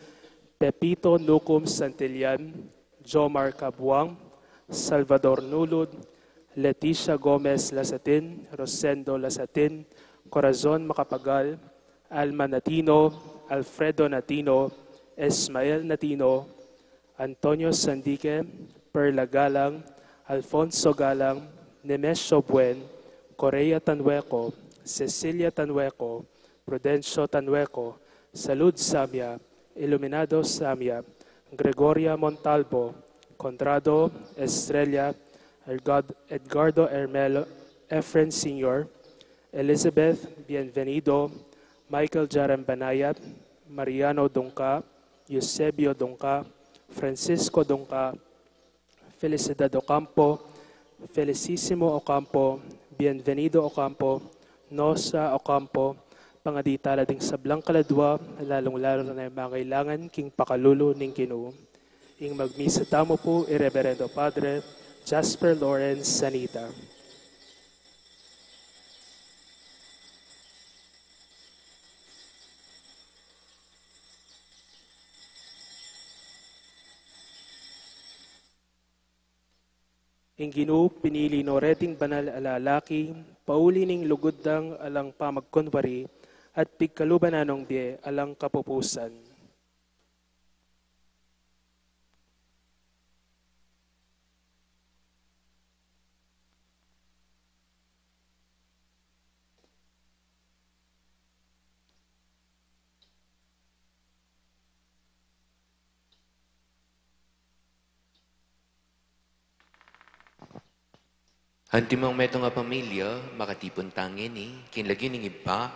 Pepito Nucum Santillan, Jomar Cabuang, Salvador Nulud, Leticia Gomez Lasatin, Rosendo Lasatin, Corazon Macapagal, Alma Natino, Alfredo Natino, Ismael Natino, Antonio Sandique, Perla Galang, Alfonso Galang, Nemesio Buen, Correa Tanhueco, Cecilia Tanhueco, Prudencio Tanhueco, Salud Samia, Iluminado Samia, Gregoria Montalvo, Conrado Estrella, Edgardo Hermelo, Efren Sr., Elizabeth Bienvenido, Michael Jarambanayat, Mariano Dungka, Eusebio Dungka, Francisco Dungka, Felicidad Ocampo, Felicissimo Ocampo, Bienvenido Ocampo, Nosa Ocampo, pangaditala ding sablang kaladwa, lalong-lalo na mga kailangan king pakalulo ning Ginoo. Ing magmisa tamo po, Reverendo Padre Jasper Lawrence Sanita. Ing Ginoo pinili no reting banal alalaki, pauli ning luguddang alang pamagkonwari, at pigkaluban anong biye alang kapupusan. Antimang metong nga pamilya, makatipon tangin kinlagi ning iba,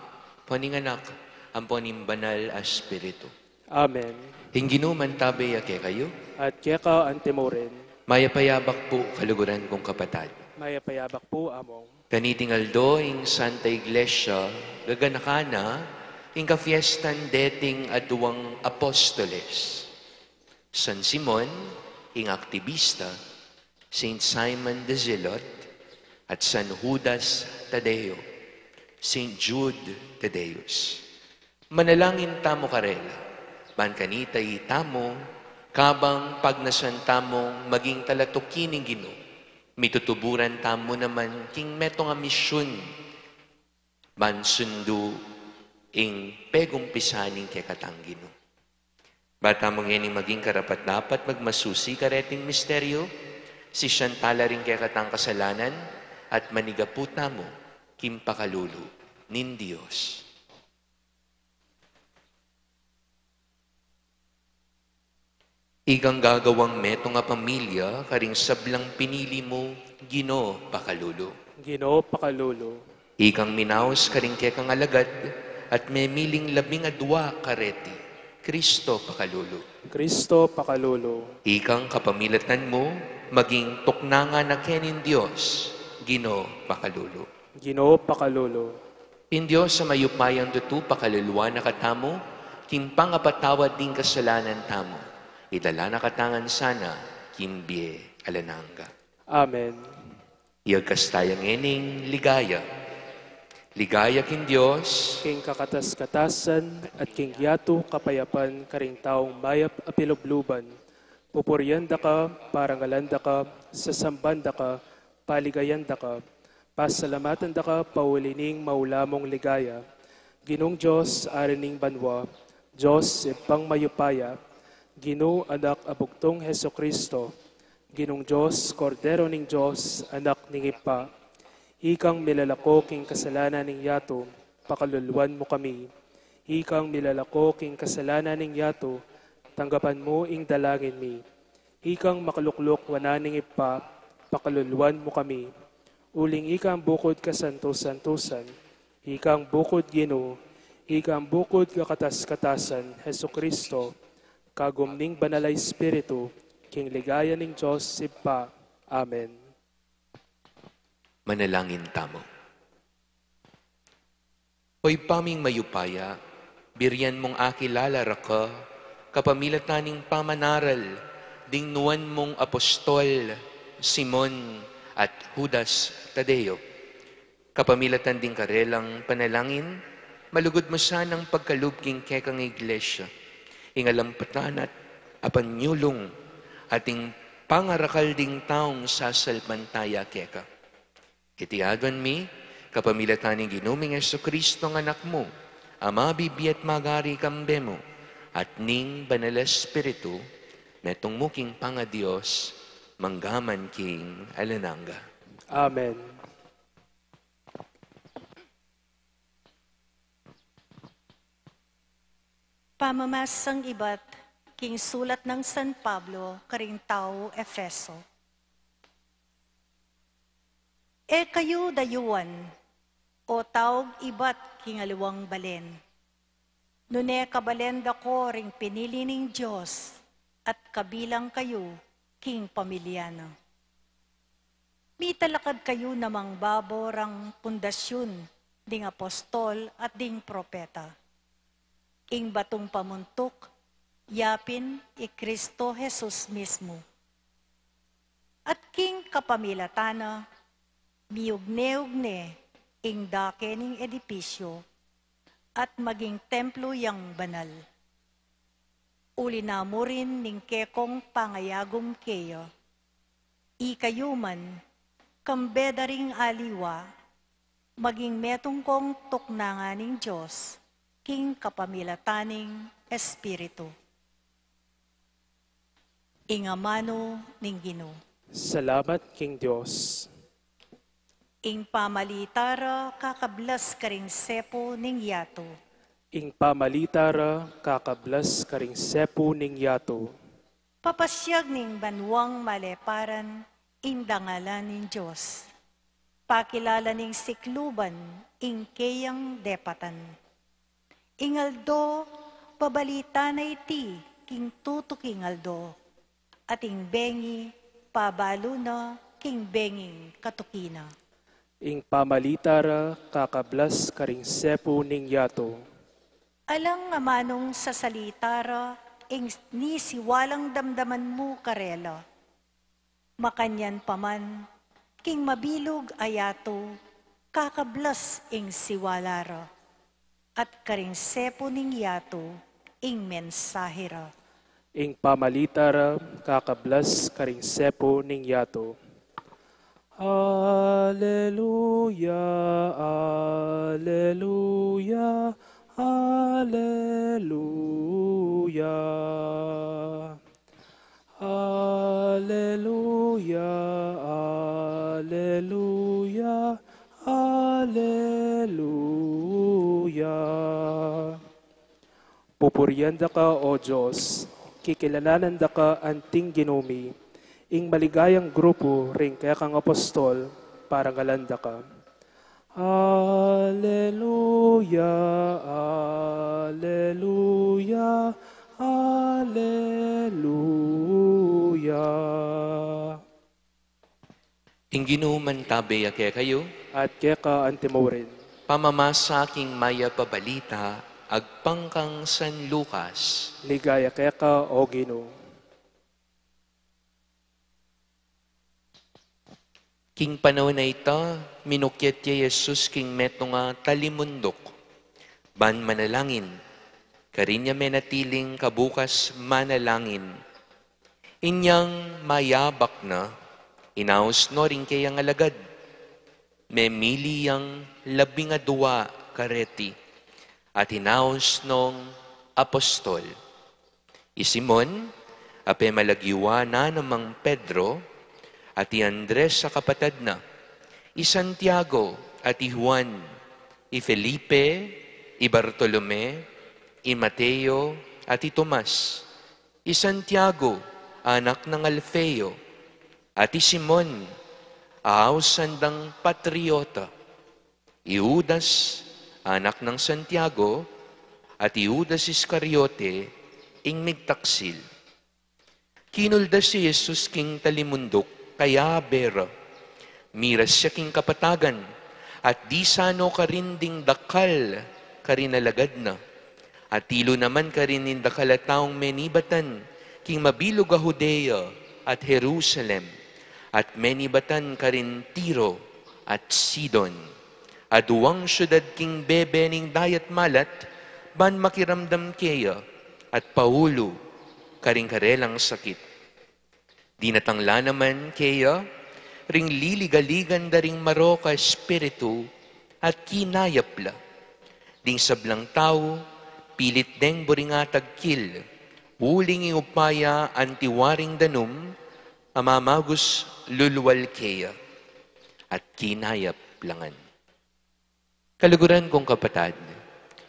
paninganak, ang paning banal a Espiritu. Amen. Hinggino man tabi ake kayo, At keka antimoren, mayapayabak po kaluguran kong kapatad. mayapayabak po among. Kanitingaldo ing Santa Iglesia, gaganakana, ing kafiestan dating aduang apostoles. San Simon, ing aktivista, Saint Simon de Zilot, at San Judas Tadeo, Saint Jude Tadeus. Manalangin tamo karela, man kanitay tamo, kabang pagnasan tamong maging talatukining Ginoo. Mitutuburan tamo naman king meto nga misyon, man sundo ing pegumpisaning kekatang Ginoo. Bata mong yan maging karapat-dapat magmasusi kareting misteryo, si Shantala rin kekatang kasalanan, at manigaputa mo, kimpakalulu, nin Diyos. Igang gagawang meto nga pamilya, karing sablang pinili mo, Ginoo pakalulu. Ginoo pakalulu. Igang minaos karing kekang alagad, at memiling 12 kareti, Kristo pakalulu. Kristo pakalulu. Ikang kapamilatan mo, maging tuknanga na kenin Diyos, Ginoo pakalulu. Ginoo pakalulu. In Diyos sa mayupayang dutu pakaluluwa na katamo, kimpang apatawad din kasalanan tamo. Idala na katangan sana, kimbie alananga. Amen. Iyagkastayang ening ligaya. Ligaya kin Diyos, King kakatas-katasan at king yato kapayapan karing taong mayap apilubluban. Pupuryanda ka, parangalanda ka, sasambanda ka, paligayanda ka, pasalamatan da ka, paulining maulamong ligaya. Ginong Diyos, arining banwa, Diyos, ipang mayupaya, Ginoo anak abugtong Heso Kristo, Ginong Diyos, Kordero ning Diyos, anak ning ipa, ikang milalako king kasalanan ning yato, pakaluluan mo kami. Ikang milalako king kasalanan ning yato, tanggapan mo ing dalangin mi. Ikang makaluklok wananing ipa, pakaluluan mo kami. Uling ikang bukod kasantos-santosan, ikang bukod Ginoo, ikang bukod kakatas-katasan, Heso Kristo, kagumning banalay Espiritu, king ligaya ning Diyos ipa. Amen. manalangin tamo. Hoy paming mayupaya, biryan mong akilala raka, kapamilataning pamanaral, dingnuan mong apostol, Simon at Judas Tadeo. Kapamilatan ding karelang panalangin, malugod mo sanang pagkalubking kekang iglesia, ingalampatan at apanyulong, ating pangarakal ding taong sasalpantaya keka. Itiagan mi, kapamilataning ginuming Jesucristo ng anak mo, ama bibi at magari kambe mo, at ning banal Espiritu, metong muking panga Diyos, manggaman king alananga. Amen. Pamamasang iba't king sulat ng San Pablo, karing tao Efeso. E kayo dayuan, o taog iba't king aliwang balen. Nune kabalenda ko ring pinili ning Diyos, at kabilang kayo, king pamilyana. Mitalakad kayo namang baborang pundasyon, ding apostol at ding propeta. Ing batong pamuntok, yapin Kristo Jesus mismo. At king kapamilatana, miugne-ugne ing dakening edipisyo, at maging templo yang banal. Uli na mo rin ning kekong pangayagom keyo, ikayuman, kambedaring aliwa, maging metong kong tuknanganing Diyos, king kapamilataning Espiritu. Ingamano ning Ginoo. Salamat King Diyos. Ing pamalitara kakablas karing sepo ning yato. Ing pamalitara kakablas karing sepo ning yato. Papasyag ning banwang maleparan, indangalan ning Diyos. Pakilala ning sikluban, ing keyang depatan. Ingaldo, pabalita na iti, king tutuking aldo. Ating bengi, pabalo na, king benging katukina. Ing pamalitara kakablas karing sepo ning yato. Alang amanong sa salitara, ing ni siwalang damdaman mo karela. Makanyan paman, king mabilog ayato, kakablas ing siwalara. At karing sepo ning yato, ing mensahera. Ing pamalitara kakablas karing sepo ning yato. Alleluia, alleluia, alleluia. Alleluia, alleluia, alleluia. Pupurihan da ka, O Diyos, kikilalanan da ka anting ginumi, ing maligayang grupo ring kaya kang apostol, para galanda ka. Alleluia, alleluia, alleluia. Ing ginuman tabi ake kayo, At kaya ka antimorin. pamamasaking maya pabalita, agpangkang San Lucas. Ligaya kaya ka, O Ginoo. King panahon na ita, minukyat kay Jesus king meto nga talimundok. Ban manalangin, karinya menatiling kabukas manalangin. Inyang mayabak na, inaos no rin kayang alagad. Memili yang 12 kareti, at hinaos nung apostol. Isimon, ape malagiwa na namang Pedro, at i Andres sa kapatid na, i Santiago at i Juan, i Felipe, i Bartolome, i Mateo at i Tomas, i Santiago, anak ng Alfeo, at i Simon, sandang patriota, i Judas, anak ng Santiago, at i Judas Iscariote, ing migtaksil. Kinulda si Jesus king talimundok, kaya bera, miras siya king kapatagan, at di sano karinding dakal, karinalagad na, at tilo naman karinin dakal at taong menibatan, king mabilog a Judea at Jerusalem, at menibatan karin Tiro at Sidon, at duwang syudad king bebening dayat malat, ban makiramdam kaya, at Paulo, karing karelang sakit. Di natangla naman kaya, ring liligaligan da ring maroka espiritu at kinayapla. Ding sablang tao, pilit deng buringatag kil, uling iupaya antiwaring danum, amamagos lulwal kaya, at kinayaplangan. Kaluguran kong kapatad,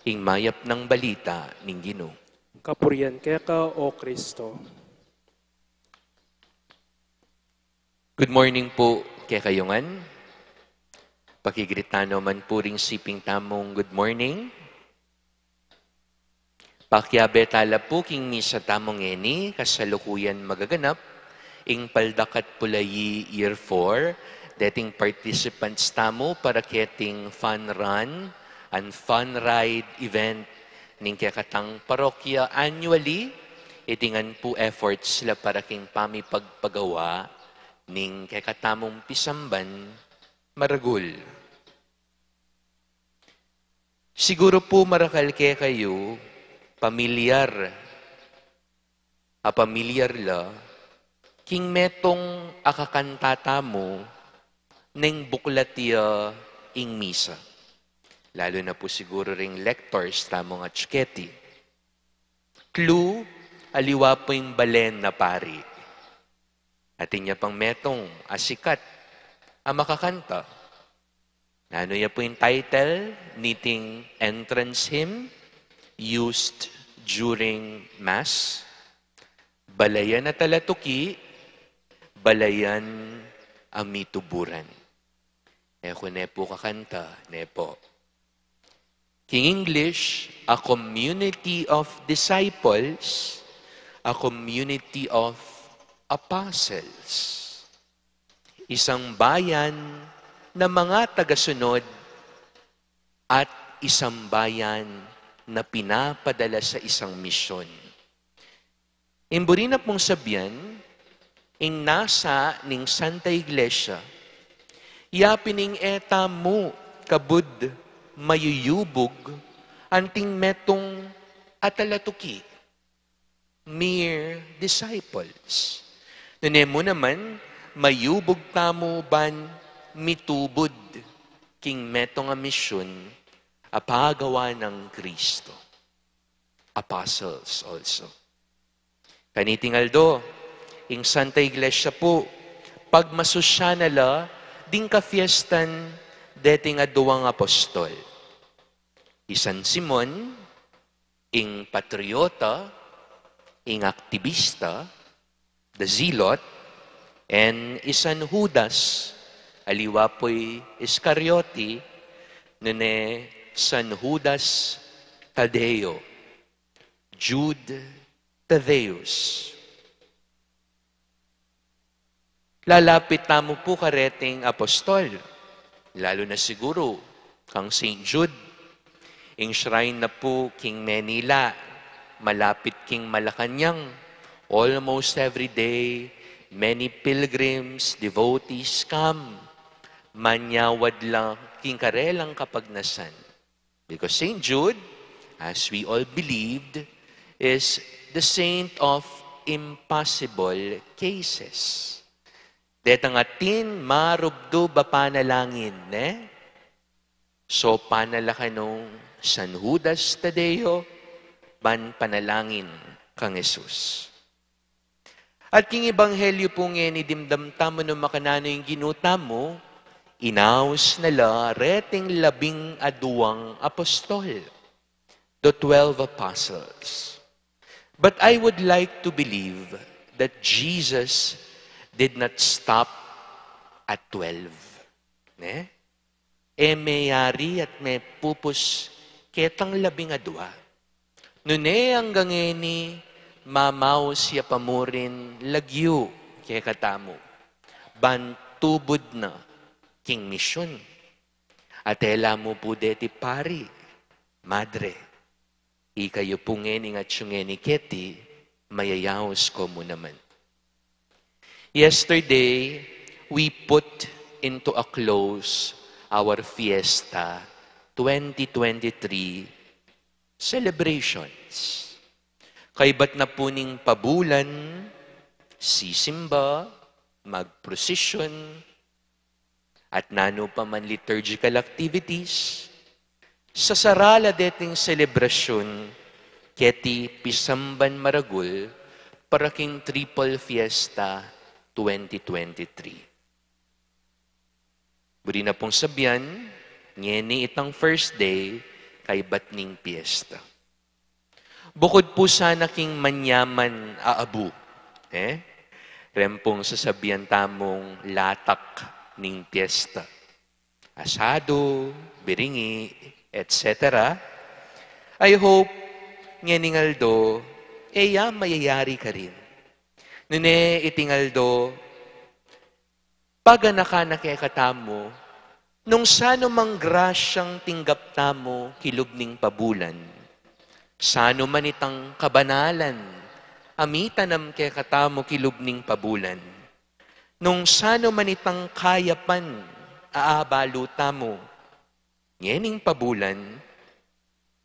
ing mayap ng balita ning Ginoo. Kapurihan kaya ka, O Kristo. Good morning po kaya kayongan. Pakigritano man po ring siping tamong good morning. Pakyabe tala po king misa tamong eni, kasalukuyan magaganap, ing paldakat pulayi year 4, dating participants tamo para keting fun run and fun ride event ning kaya katang parokya annually, itingan po efforts sila para king pamipagpagawa ning kekatamong pisamban maragul. Siguro po marakalke kayo, pamilyar la, king metong akakantata mo neng buklatya ing misa. Lalo na po siguro ring lectors tamong at chketi. Clue, aliwa po yung balen na pari. Atin niya pang metong asikat ang makakanta. Ano niya po yung title, niting entrance hymn used during Mass. Balayan na talatuki, balayan ang mituburan. Kung nepo kakanta, nepo. King English, a community of disciples, a community of apostles. Isang bayan na mga tagasunod at isang bayan na pinapadala sa isang misyon. Imburi na pong sabihan, ing nasa ning Santa Iglesia, yapining eta mo kabud mayuyubog anting metong atalatuki, mere disciples. Nunemo naman, mayubog tamo ban mitubod king metong a misyon apagawa ng Kristo. Apostles also. Kanitingaldo, ing Santa Iglesia po, pag masusya nala, ding ka-fiestan deting aduwang apostol. Isan Simon, ing patriota, ing aktivista, the zealot, and isan Judas, aliwa po'y Iscariote, nune San Judas Tadeo, Jude Tadeus. Lalapit tamo po kareting apostol, lalo na siguro kang St. Jude, ing shrine na po king Manila, malapit king Malacanang, almost every day, many pilgrims, devotees come, manyawad lang king karelang kapagnasan. Because St. Jude, as we all believed, is the saint of impossible cases. Detang atin marubdo ba panalangin, ne? So panalakanong San Judas Tadeo, ban panalangin kang Jesus. At king ebanghelyo po ngayon idimdam tamo no makanano yung ginuta mo, inaus nala reting 12 apostol, the 12 apostles. But I would like to believe that Jesus did not stop at 12. Ne? Mayari at may pupus ketang 12. Nune hanggang ni mamaw siya pamurin lagyo kaya katamo. Bantubod na king mission. At ela mo po deti pari, madre. Ikayo po ngeni at syungeni keti, mayayaos ko mo naman. Yesterday, we put into a close our Fiesta 2023 celebrations. Kaibat na po ning pabulan, sisimba, magprosesyon, at nano pa man liturgical activities, sa sarala deting selebrasyon, keti pisamban maragul, para king triple fiesta 2023. Buri na pong sabyan, ngeni itang first day, kay batning fiesta. Bukod po sana king manyaman aabu, rempong sasabihan tamong latak ning fiesta. Asado, biringi, etc. I hope, ngeningaldo, mayayari ka rin. Nune itingaldo, paganaka-nakekatamo, nung sano mang grasyang tinggap tamo kilubning pabulan, sano man itang kabanalan, Amitanam ke katamo kilubning pabulan. Nung sano manitang kayapan, aabaluta mo. Ngening pabulan,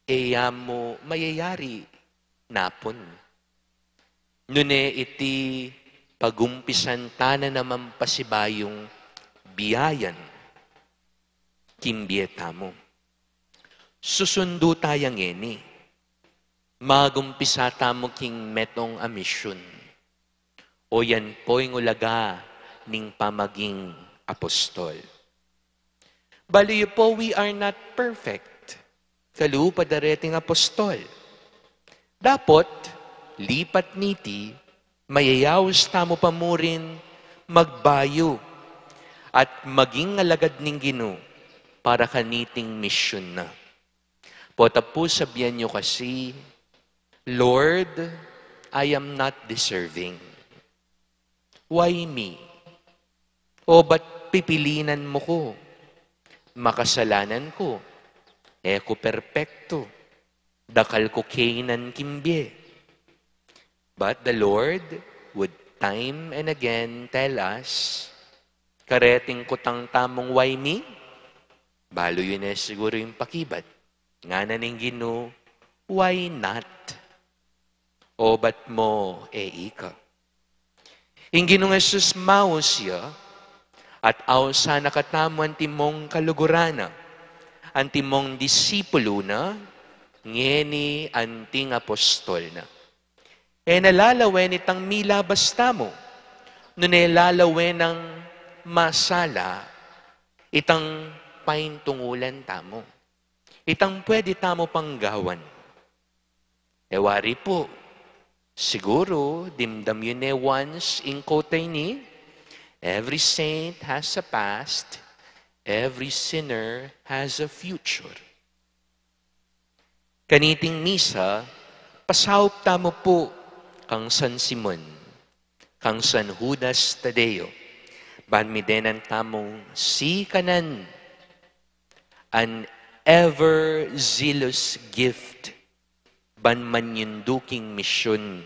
eya mo mayayari napon. Nune iti pagumpisan tana naman pasibayong biyayan, kimbieta mo. Susundo tayang ngeni. Magumpisa tamo king metong amisyon. O yan po'y ngulaga ning pamaging apostol. Baliyo po, we are not perfect. Kalupa dareting apostol. Dapat, lipat niti, mayayawas tamo pamurin, magbayo, at maging alagad ning Ginoo para kaniting misyon na. Potapo sabihan nyo kasi, Lord, I am not deserving. Why me? O ba't pipilinan mo ko? Makasalanan ko. Eko perpekto. Dakal ko kainan kimbye. But the Lord would time and again tell us, kareting ko tang tamong why me? Balo yun siguro yung pakibat. Nga na ning Ginoo, why not? O ba't mo ika? Ang Ginoong Jesus mao siya, at aw sa nakatamo ang timong kalugurana, ang timong disipulo na, ngeni anting apostol na. E nalalawen itang milabas tamo, no nalalawen ng masala, itang paintungulan tamo. Itang pwede tamo panggawan. Ewari po, siguro, dimdam yun once in kotay ni, every saint has a past, every sinner has a future. Kaniting misa, pasahop tamo po kang San Simon, kang San Judas Tadeo, banmidenan tamong si kanan, an ever zealous gift, banmanyunduking misyon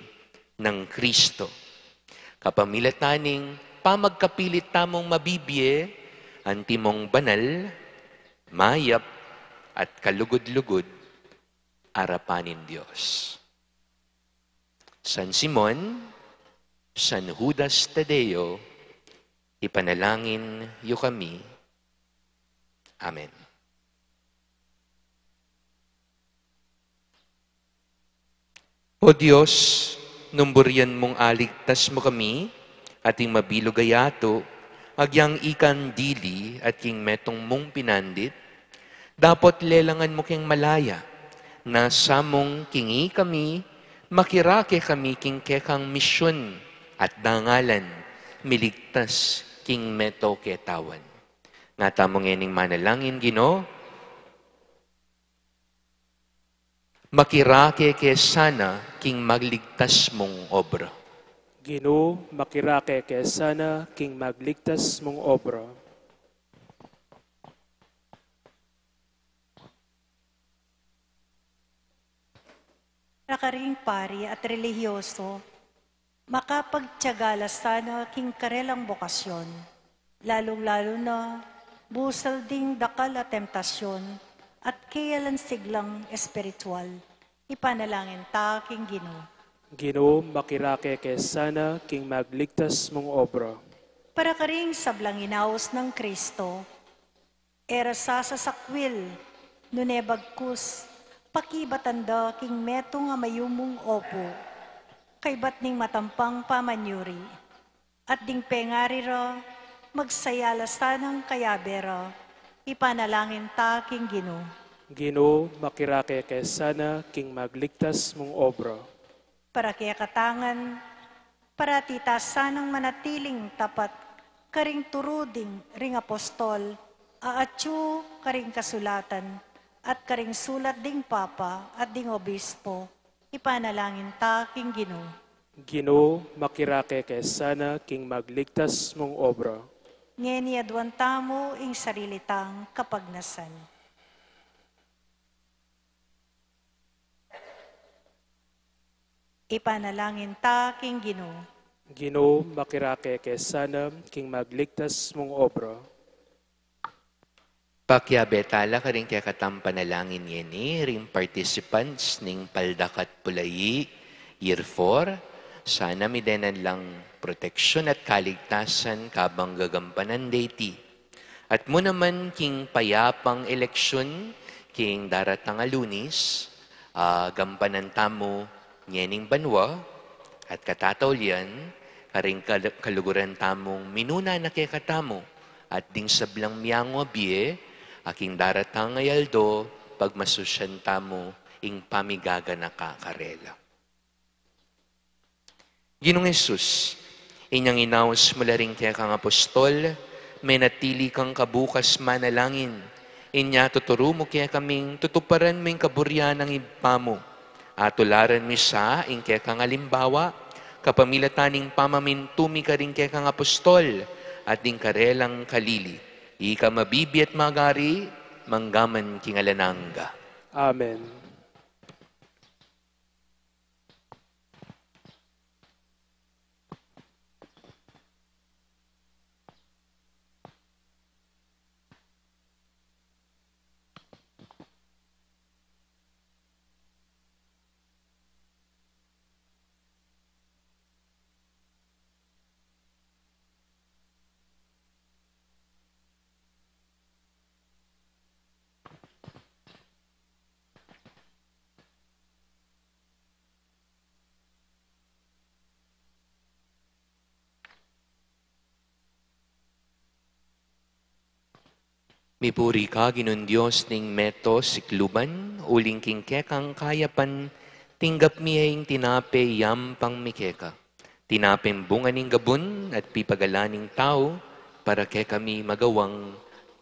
ng Kristo. Kapamilataning pamagkapilit tamong mabibye, ang timong banal, mayap, at kalugod-lugod, arapanin Diyos. San Simon, San Judas Tadeo, ipanalangin yu kami. Amen. O Diyos, numburian mong aligtas mo kami, ating mabilugayato, agyang ikan dili at king metong mong pinandit, dapat lelangan mo king malaya, na sa mong kingi kami, makirake kami king kekang misyon at dangalan, miligtas king meto ketawan. Nga tamong ening manalangin, Ginoo, makirake ke sana king magligtas mong obra. Ginoo, makirake kay sana king magligtas mong obra. Rakaring pari at relihiyoso, makapagtiyagala sana king karelang bokasyon, lalong-lalo na busal ding dakal at temptasyon, at kayalan siglang espiritual, ipanalangin ta king Ginoo. Ginoo, makirake kay sana king magligtas mong obra. Para karing sablang inaos ng Kristo, era sa sasakwil, nunebagkus, pakibatanda king meto nga mayumong opo, kay bat ning matampang pamanyuri, at ding pengarira, magsayala sanang kayabera, ipanalangin ta king Ginoo. Ginoo, makirake kay sana king magligtas mong obra. Para kaya katangan, para tita sanang manatiling tapat, karing turuding ring apostol, aatyo karing kasulatan, at karing sulat ding papa at ding obispo, ipanalangin ta king Ginoo. Ginoo, makirake kay sana king magligtas mong obra. Ngeni adwan tamo ing sarilitang kapagnasan. Ipanalangin ta, King Ginoo. Ginoo, makirake kesanam king magligtas mong obra. Pakyabetala ka rin kaya katampanalangin yeni, ring participants ning paldakat pulayi, year 4, sana midenan lang proteksyon at kaligtasan kabang gagampanan deiti. At mo naman king payapang eleksyon, king daratang Lunes, gampanan tamo nyening banwa, at katatawlian, karing kaluguran tamong minuna na kaya katamo, at ding sablang miyango biye, aking daratang ayaldo, pagmasusyan tamo, ing pamigaga na kakarela. Ginong Jesus, inyang inawas mula rin kaya kang apostol, may natili kang kabukas manalangin, inya tuturo mo kaya kaming tutuparan mo yung kaburyan ng iba mo, at tularan mo sa ing kaya kang alimbawa, kapamilataning pamamintumi ka rin kaya kang apostol, at ding karelang kalili. Ika mabibi at magari, manggaman kingalananga. Amen. Mipuri ka, Ginun Diyos, ning meto sikluban, uling king kekang kayapan, tinggap miyeng tinape yampang mikeka. Tinapem bunga ning gabun at pipagalaning tao, para ke kami magawang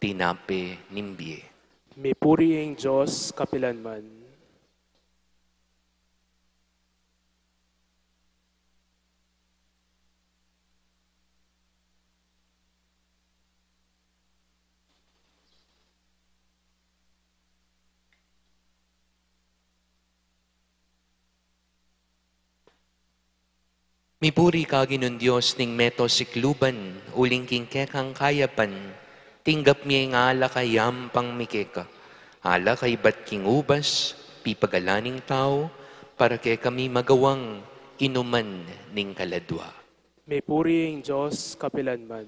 tinape nimbiye. Mipuri ang Diyos kapilanman. Mipuri ka, Ginun Diyos, ning meto sikluban, uling king kekang kayapan, tinggap miyeng ala kayam pang mikeka. Ala kay bat king ubas, pipagalaning tao, para kay kami magawang inuman ning kaladwa. Mipuri ang Diyos kapilanman.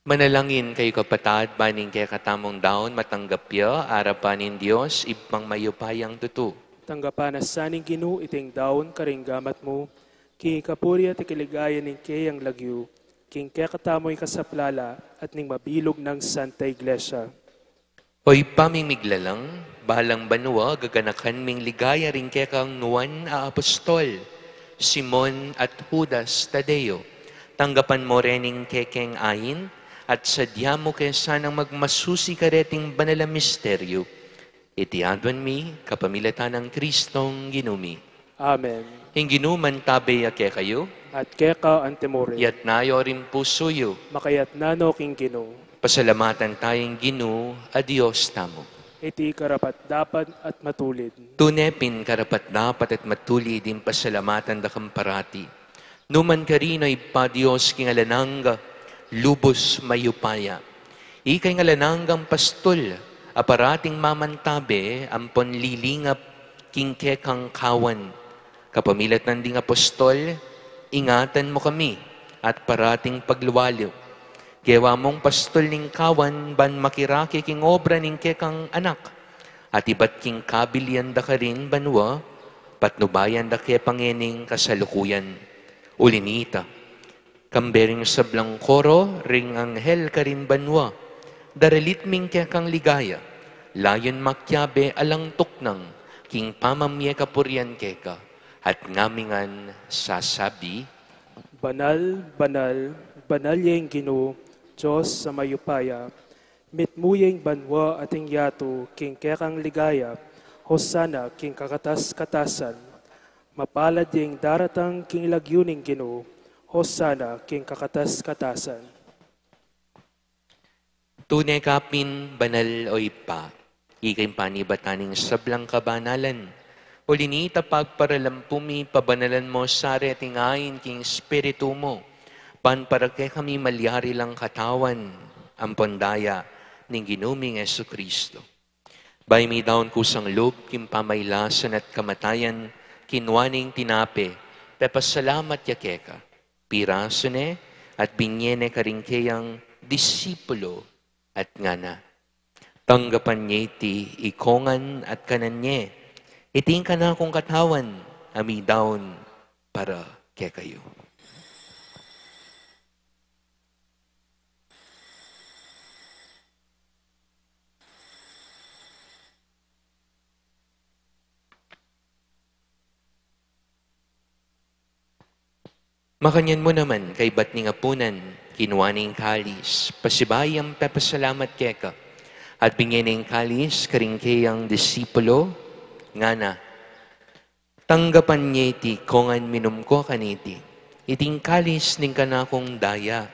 Manalangin kayo kapatad, baning kaya katamong daon, matanggap ya, arapanin Diyos, ipang mayupayang tutu. Tanggapan na saning Ginoo iting daon karing gamat mo, king kapuri at ikiligaya ning kayang lagyo, king kaya katamoy kasaplala at ning mabilog ng Santa Iglesia. Hoy paming miglalang, bahalang banwa, gaganakan ming ligaya rin kaya kang nuwan a apostol, Simon at Judas Tadeo. Tanggapan mo rening kekeng ayin, at sadya mo kaya sanang magmasusi kareting banala misteryo. Itiadwan mi, kapamilatan ng Kristong ginumi. Amen. Hing ginuman tabi ake kayo, At keka antemore, yat nayo rin pusuyo. makayat nano king Ginoo, Pasalamatan tayong ginu, adios tamo. iti karapat dapat at matulid. Tunepin karapat dapat at matuli din pasalamatan da kamparati. Numan karino'y pa Diyos kingalananga, lubos mayupaya. Ikay ngalananggang pastol, aparating mamantabe, ampon lilingap, kingkekang kawan. Kapamilat nanding apostol, ingatan mo kami, at parating pagluwaliw. Gewa mong pastol ning kawan, ban makiraki king obra ning kekang anak. At ibat king kabilian da ka rin banwa, patnubayan da ke pangening kasalukuyan. Ulinita, kambering sablang koro, ring anghel ka rin banwa, daralit ming kekang ligaya, layon makyabe alang tuknang, king pamamye kapuryan keka, at ngamingan sasabi, Banal, banal, banal yung Ginoo, Diyos sa mayupaya, mitmuyeng banwa ating yato, king kekang ligaya, hosana king kakatas-katasan, Mapalad yung daratang king ilagyuning Ginoo, Hosana king kakatas-katasan. Tunay kapin banal o ipa, ikay panibataning sablang kabanalan. Ulinita pagparalampumi pabanalan mo sa retingain king espiritu mo. Pan para kay kami malyari lang katawan, ang pandaya ning ginuming Yesu Kristo. Bay mi daon kusang loob, king pamaylasan at kamatayan, kinwaning tinape, pepasalamat yakeka, pirasone at binyene karingkeyang disipulo at ngana. Tanggapan niya iti ikongan at kananye, iting ka na akong katawan, ami daon para kay kayo. Makanyan mo naman kay batning apunan, kinuaning kalis, pasibayang pepasalamat keka, at bingining kalis karingkeyang disipulo, nga na, tanggapan niya iti kongan minum ko kaniti, iting kalis ning kanakong daya,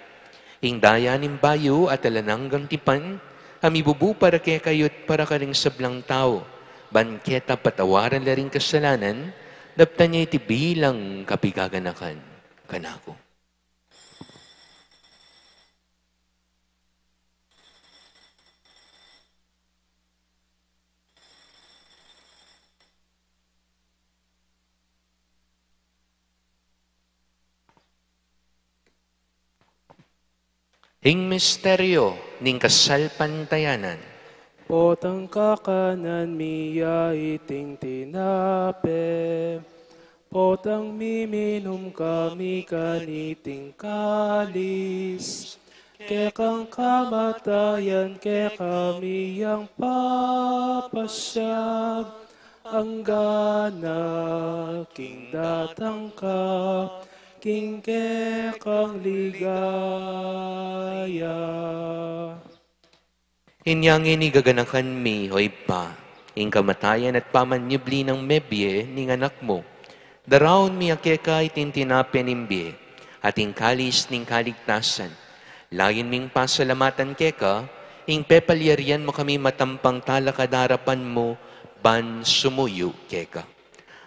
ing daya ning bayo at alananggang tipan, amibubu para kaya kayot para karing sablang tao, banketa patawaran la ring kasalanan, dapta niya iti bilang kapigaganakan. Kanako. Hing misteryo ning kasal pantayanan. Potang kakanan miya iting tinape, potang miminum kami kaniting kalis, kekang kamatayan ke kami yang papasyag, ang gana king datang ka, king kekang ligaya. Inyang inigaganakan mi, hoy pa, ing kamatayan at pamanyibli ng mebye ning anak mo. Daraon mi akeka itintinapin nimbi, at ing kalis ning kaligtasan. Layin ming pasalamatan keka, ing pepalyarian mo kami matampang talakadarapan mo, ban sumuyo keka.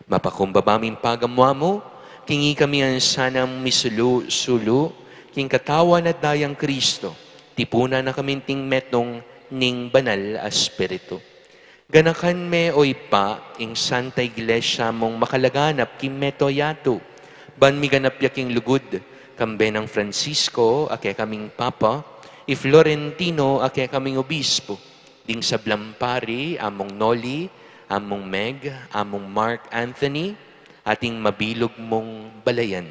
Mapakumbaba ming pagamwa mo, kingi kami ang sanang misulu-sulu, king katawan at dayang Kristo, tipuna na kaminting metong ning banal aspiritu. Ganakan me o ipa, ing Santa Iglesia mong makalaganap kim meto yato. Ban mi ganap yaking lugod, kambe ng Francisco, ake kaming Papa, i Florentino, ake kaming Obispo. Ding sa Blampari, among Noli, among Meg, among Mark Anthony, ating mabilog mong balayan.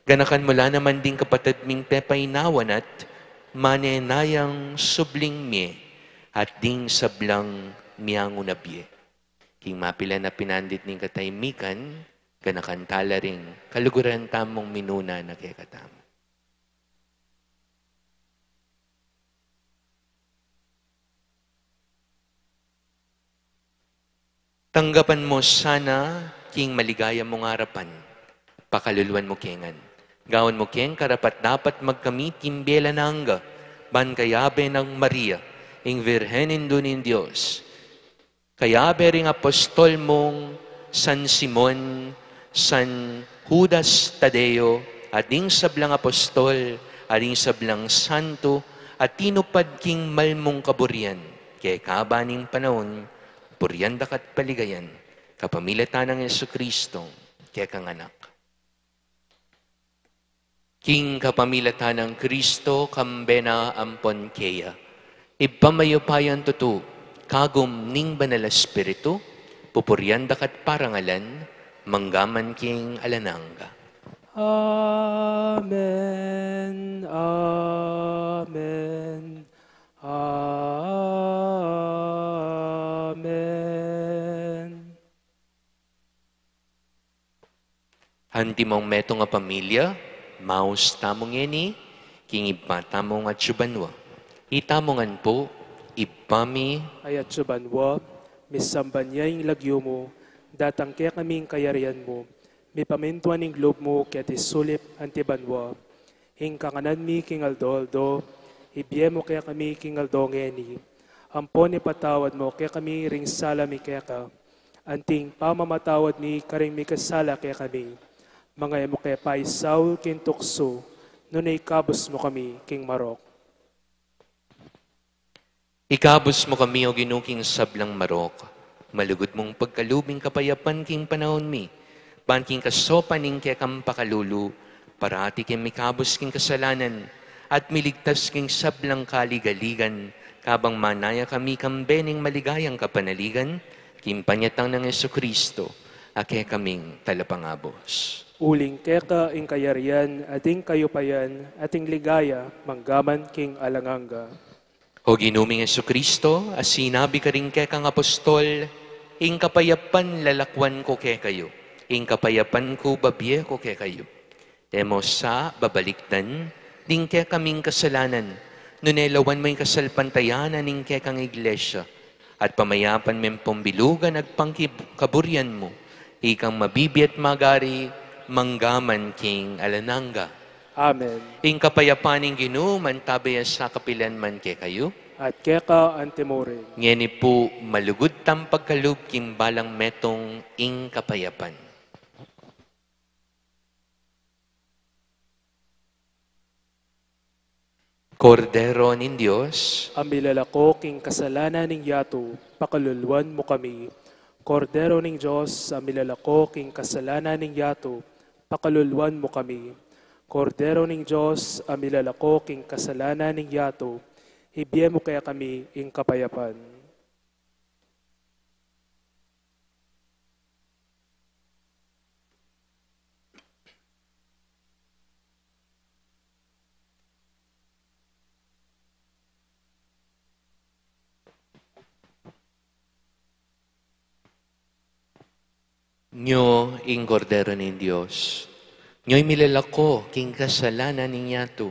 Ganakan mula naman ding kapatid ming Pepay Nawan at manenayang subling mi, at ding sablang miyang unabye. King mapila na pinandit ning kataymikan, ganakantala ring kaluguran tamong minuna na kay katamo. Tanggapan mo sana, king maligaya mong harapan, pakaluluan mo kengan. Gawon mo keng karapat dapat magkamit kimbela nangga, ban kayabe ng Maria, ing Virhenin dunin Diyos. Kayabe ring apostol mong San Simon, San Judas Tadeo, ading sablang apostol, ading sablang santo, at tinupad king malmong kaburian, kay kabaning panahon, puryandak at paligayan, kapamilatan ng Yesu Kristo, kay kanganak. King kapamilatan ng Kristo, kambena ampon keya, ipamayopayan tutu, kagum ning banal espiritu, pupuryandak at parangalan, manggaman king alananga. Amen. Amen. Amen. Hanti mong meto nga pamilya, maus tamong yeni, king iba tamong at subanwa. Itamongan po, ipami, Ayat subanwa, misambanyay lagyo mo, datang kaya kaming kayarian mo, May pamintuan ng globe mo ket isulip antibanwa. Hing kakanan mi king aldo, ibye mo kaya kami king aldo ngeni. Ampon ipatawad mo kaya kami ring sala mi kaya ka. Anting pamamatawad mi karing mi kasala kaya kami. Mga emo kaya paisaw king tukso, nunay kabos mo kami king marok. Ikabos mo kami o ginuking sablang marok. Malugod mong pagkalubing kapayapan king panahon mi. Banking kasopaning kaya kang pakalulu. Parati king mikabos king kasalanan. At miligtas king sablang kaligaligan. Kabang manaya kami kambening maligayang kapanaligan. Kimpanyatang ng Jesucristo. Ake kaming talapangabos. Uling keka ing kayarian, ating kayupayan, ating ligaya, manggaman king alanganga. O ginuming Jesucristo, as sinabi ka rin kang apostol, ing kapayapan lalakwan ko ke kayo, ing kapayapan ko babye ko ke kayo. Emo sa babaliktan, ding ke kaming kasalanan, nunelawan mo yung kasalpantayanan ning ke kang iglesia, at pamayapan men pambilugan at pangkaburyan mo, ikang mabibi at magari, manggaman king alananga. Amen. Ing kapayapaning ginuman tabayas sa kapilan man ke kayo. At keka antemore. Ngeni po malugod tam pagkalub kimbalang metong ing kapayapan. Kordero nin Diyos, Ang milalako king kasalanan ning yato, pakaluluan mo kami. Kordero ning Diyos, ang milalako king kasalanan ning yato, pakaluluan mo kami. Kordero ning Diyos, ang milalako king kasalanan ning yato, ibye mo kaya kami ing kapayapan. Nyo ing kordero nin Diyos, nyo'y milalako king kasalanan ninyato,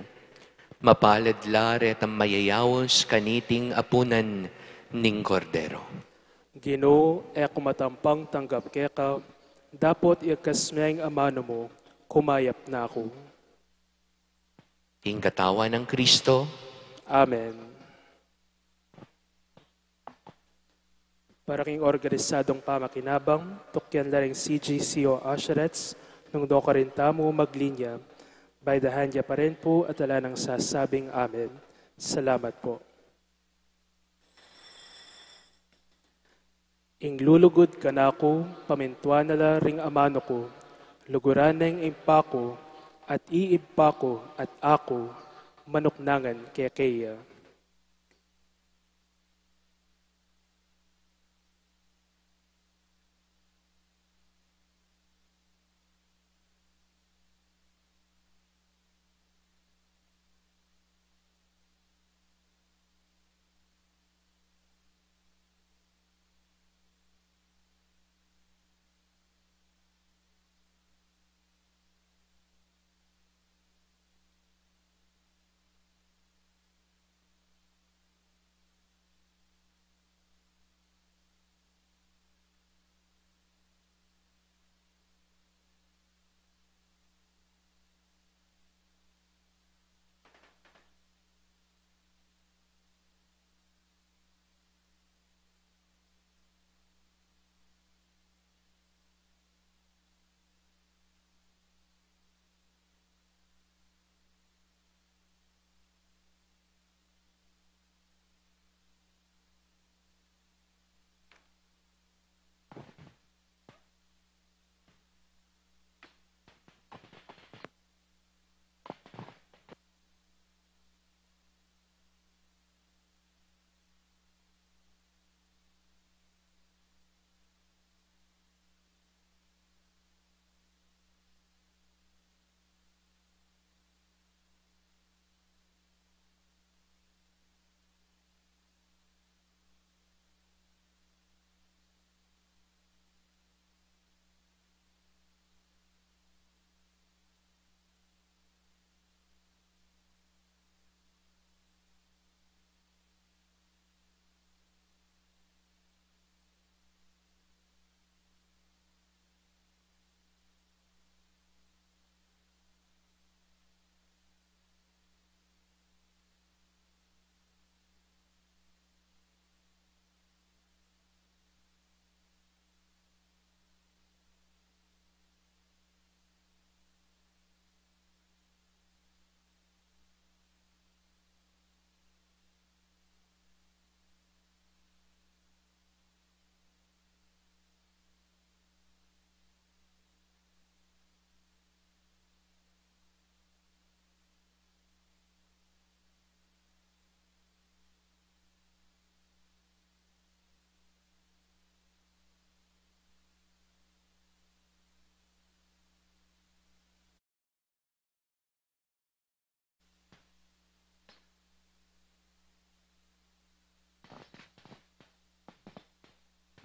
mapalad laret ang mayayawos kaniting apunan ning kordero. Ginoo, kumatampang tanggap keka, dapat ikasmeng amano mo, kumayap na ako. Ing katawan ng Kristo, Amen. Para king organisadong pamakinabang, tukyan na rin CGCO Asherets, nung do ka rin tamo maglinya, by the hand pa rin po at ala nang sasabing amen. Salamat po. Ing lulugod ka na ako, pamintuan na ring amano ko, luguran na ing impako, at iibpa ko, at ako, manuknangan kaya kaya.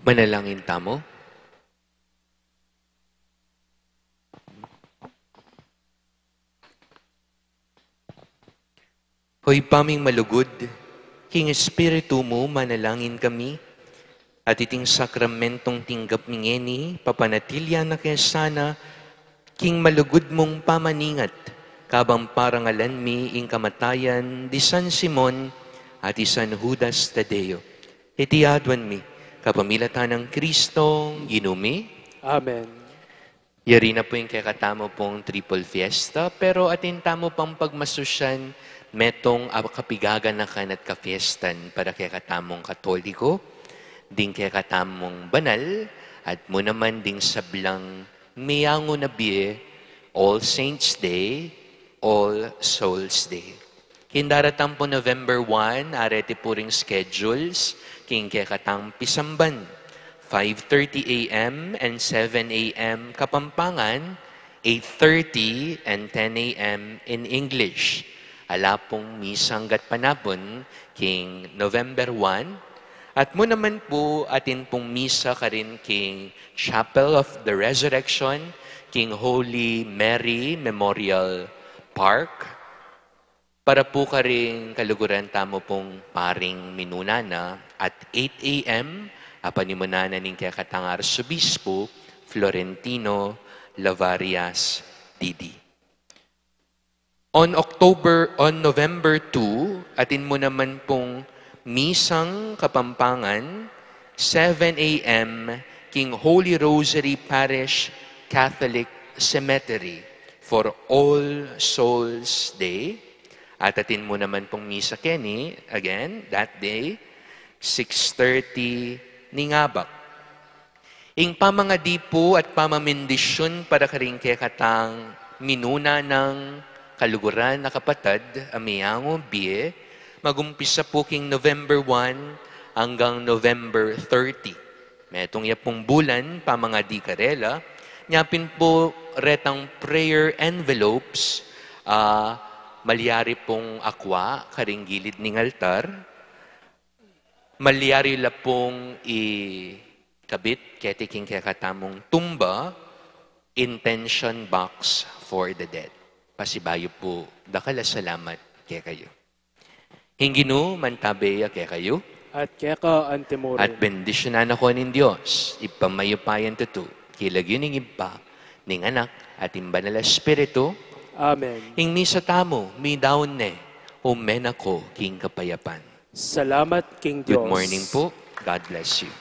Manalangin tamo. Hoy paming malugod, King Espiritu mo, manalangin kami, at iting sakramentong tinggap ngeni, papanatilya na kaya sana, King malugod mong pamaningat, kabang parangalan mi ing kamatayan, di San Simon, at di San Judas Tadeo. Itiadwan mi, kapamilatan ng Kristong ginumi. Amen. Yari na po yung kakatamo pong triple fiesta, pero atin tamo pang pagmasusyan, metong kapigaganakan at kafiestan para kakatamong katoliko, ding kakatamong banal, at mo naman ding sablang miyango na biye, All Saints Day, All Souls Day. Kindaratang po November 1, arete po ring schedules, king kakatang pisamban, 5:30 a.m. and 7 a.m. Kapampangan, 8:30 and 10 a.m. in English. Ala pong misanggat panapon, king November 1. At mo naman po atin pong misa ka rin king Chapel of the Resurrection, King Holy Mary Memorial Park. Para po ka rin kaluguran tamo pong paring minunana at 8 a.m. apanimunana ning kaya katangar Subispo Florentino Lavarias Didi. On November 2, atin mo naman pong misang Kapampangan, 7 a.m. King Holy Rosary Parish Catholic Cemetery for All Souls Day. At atin mo naman pong misa keni, again, that day, 6:30 Ningabak. Ing pamangadi po at pamamindisyon para karing katang minuna ng kaluguran na kapatad, amiyango biye, magumpisa po king November 1 hanggang November 30. Metong yapong bulan, pamangadi karela, nyapin po retang prayer envelopes, malyari pong akwa, karing gilid ning altar, malyari la pong ikabit, ketiking kakatamong tumba, intention box for the dead. Pasibayo po, dakala salamat kaya kayo. Hinginu, mantabeya kaya kayo. At keka antemorin. At bendisyonan ako ng Diyos, ipamayupayan tutu, kilagyo ning iba, ning anak, at imbanal Espiritu. Amen. Hing misa tamo, mi daon ne, umen ako, king kapayapan. Salamat, King Diyos. Good morning po. God bless you.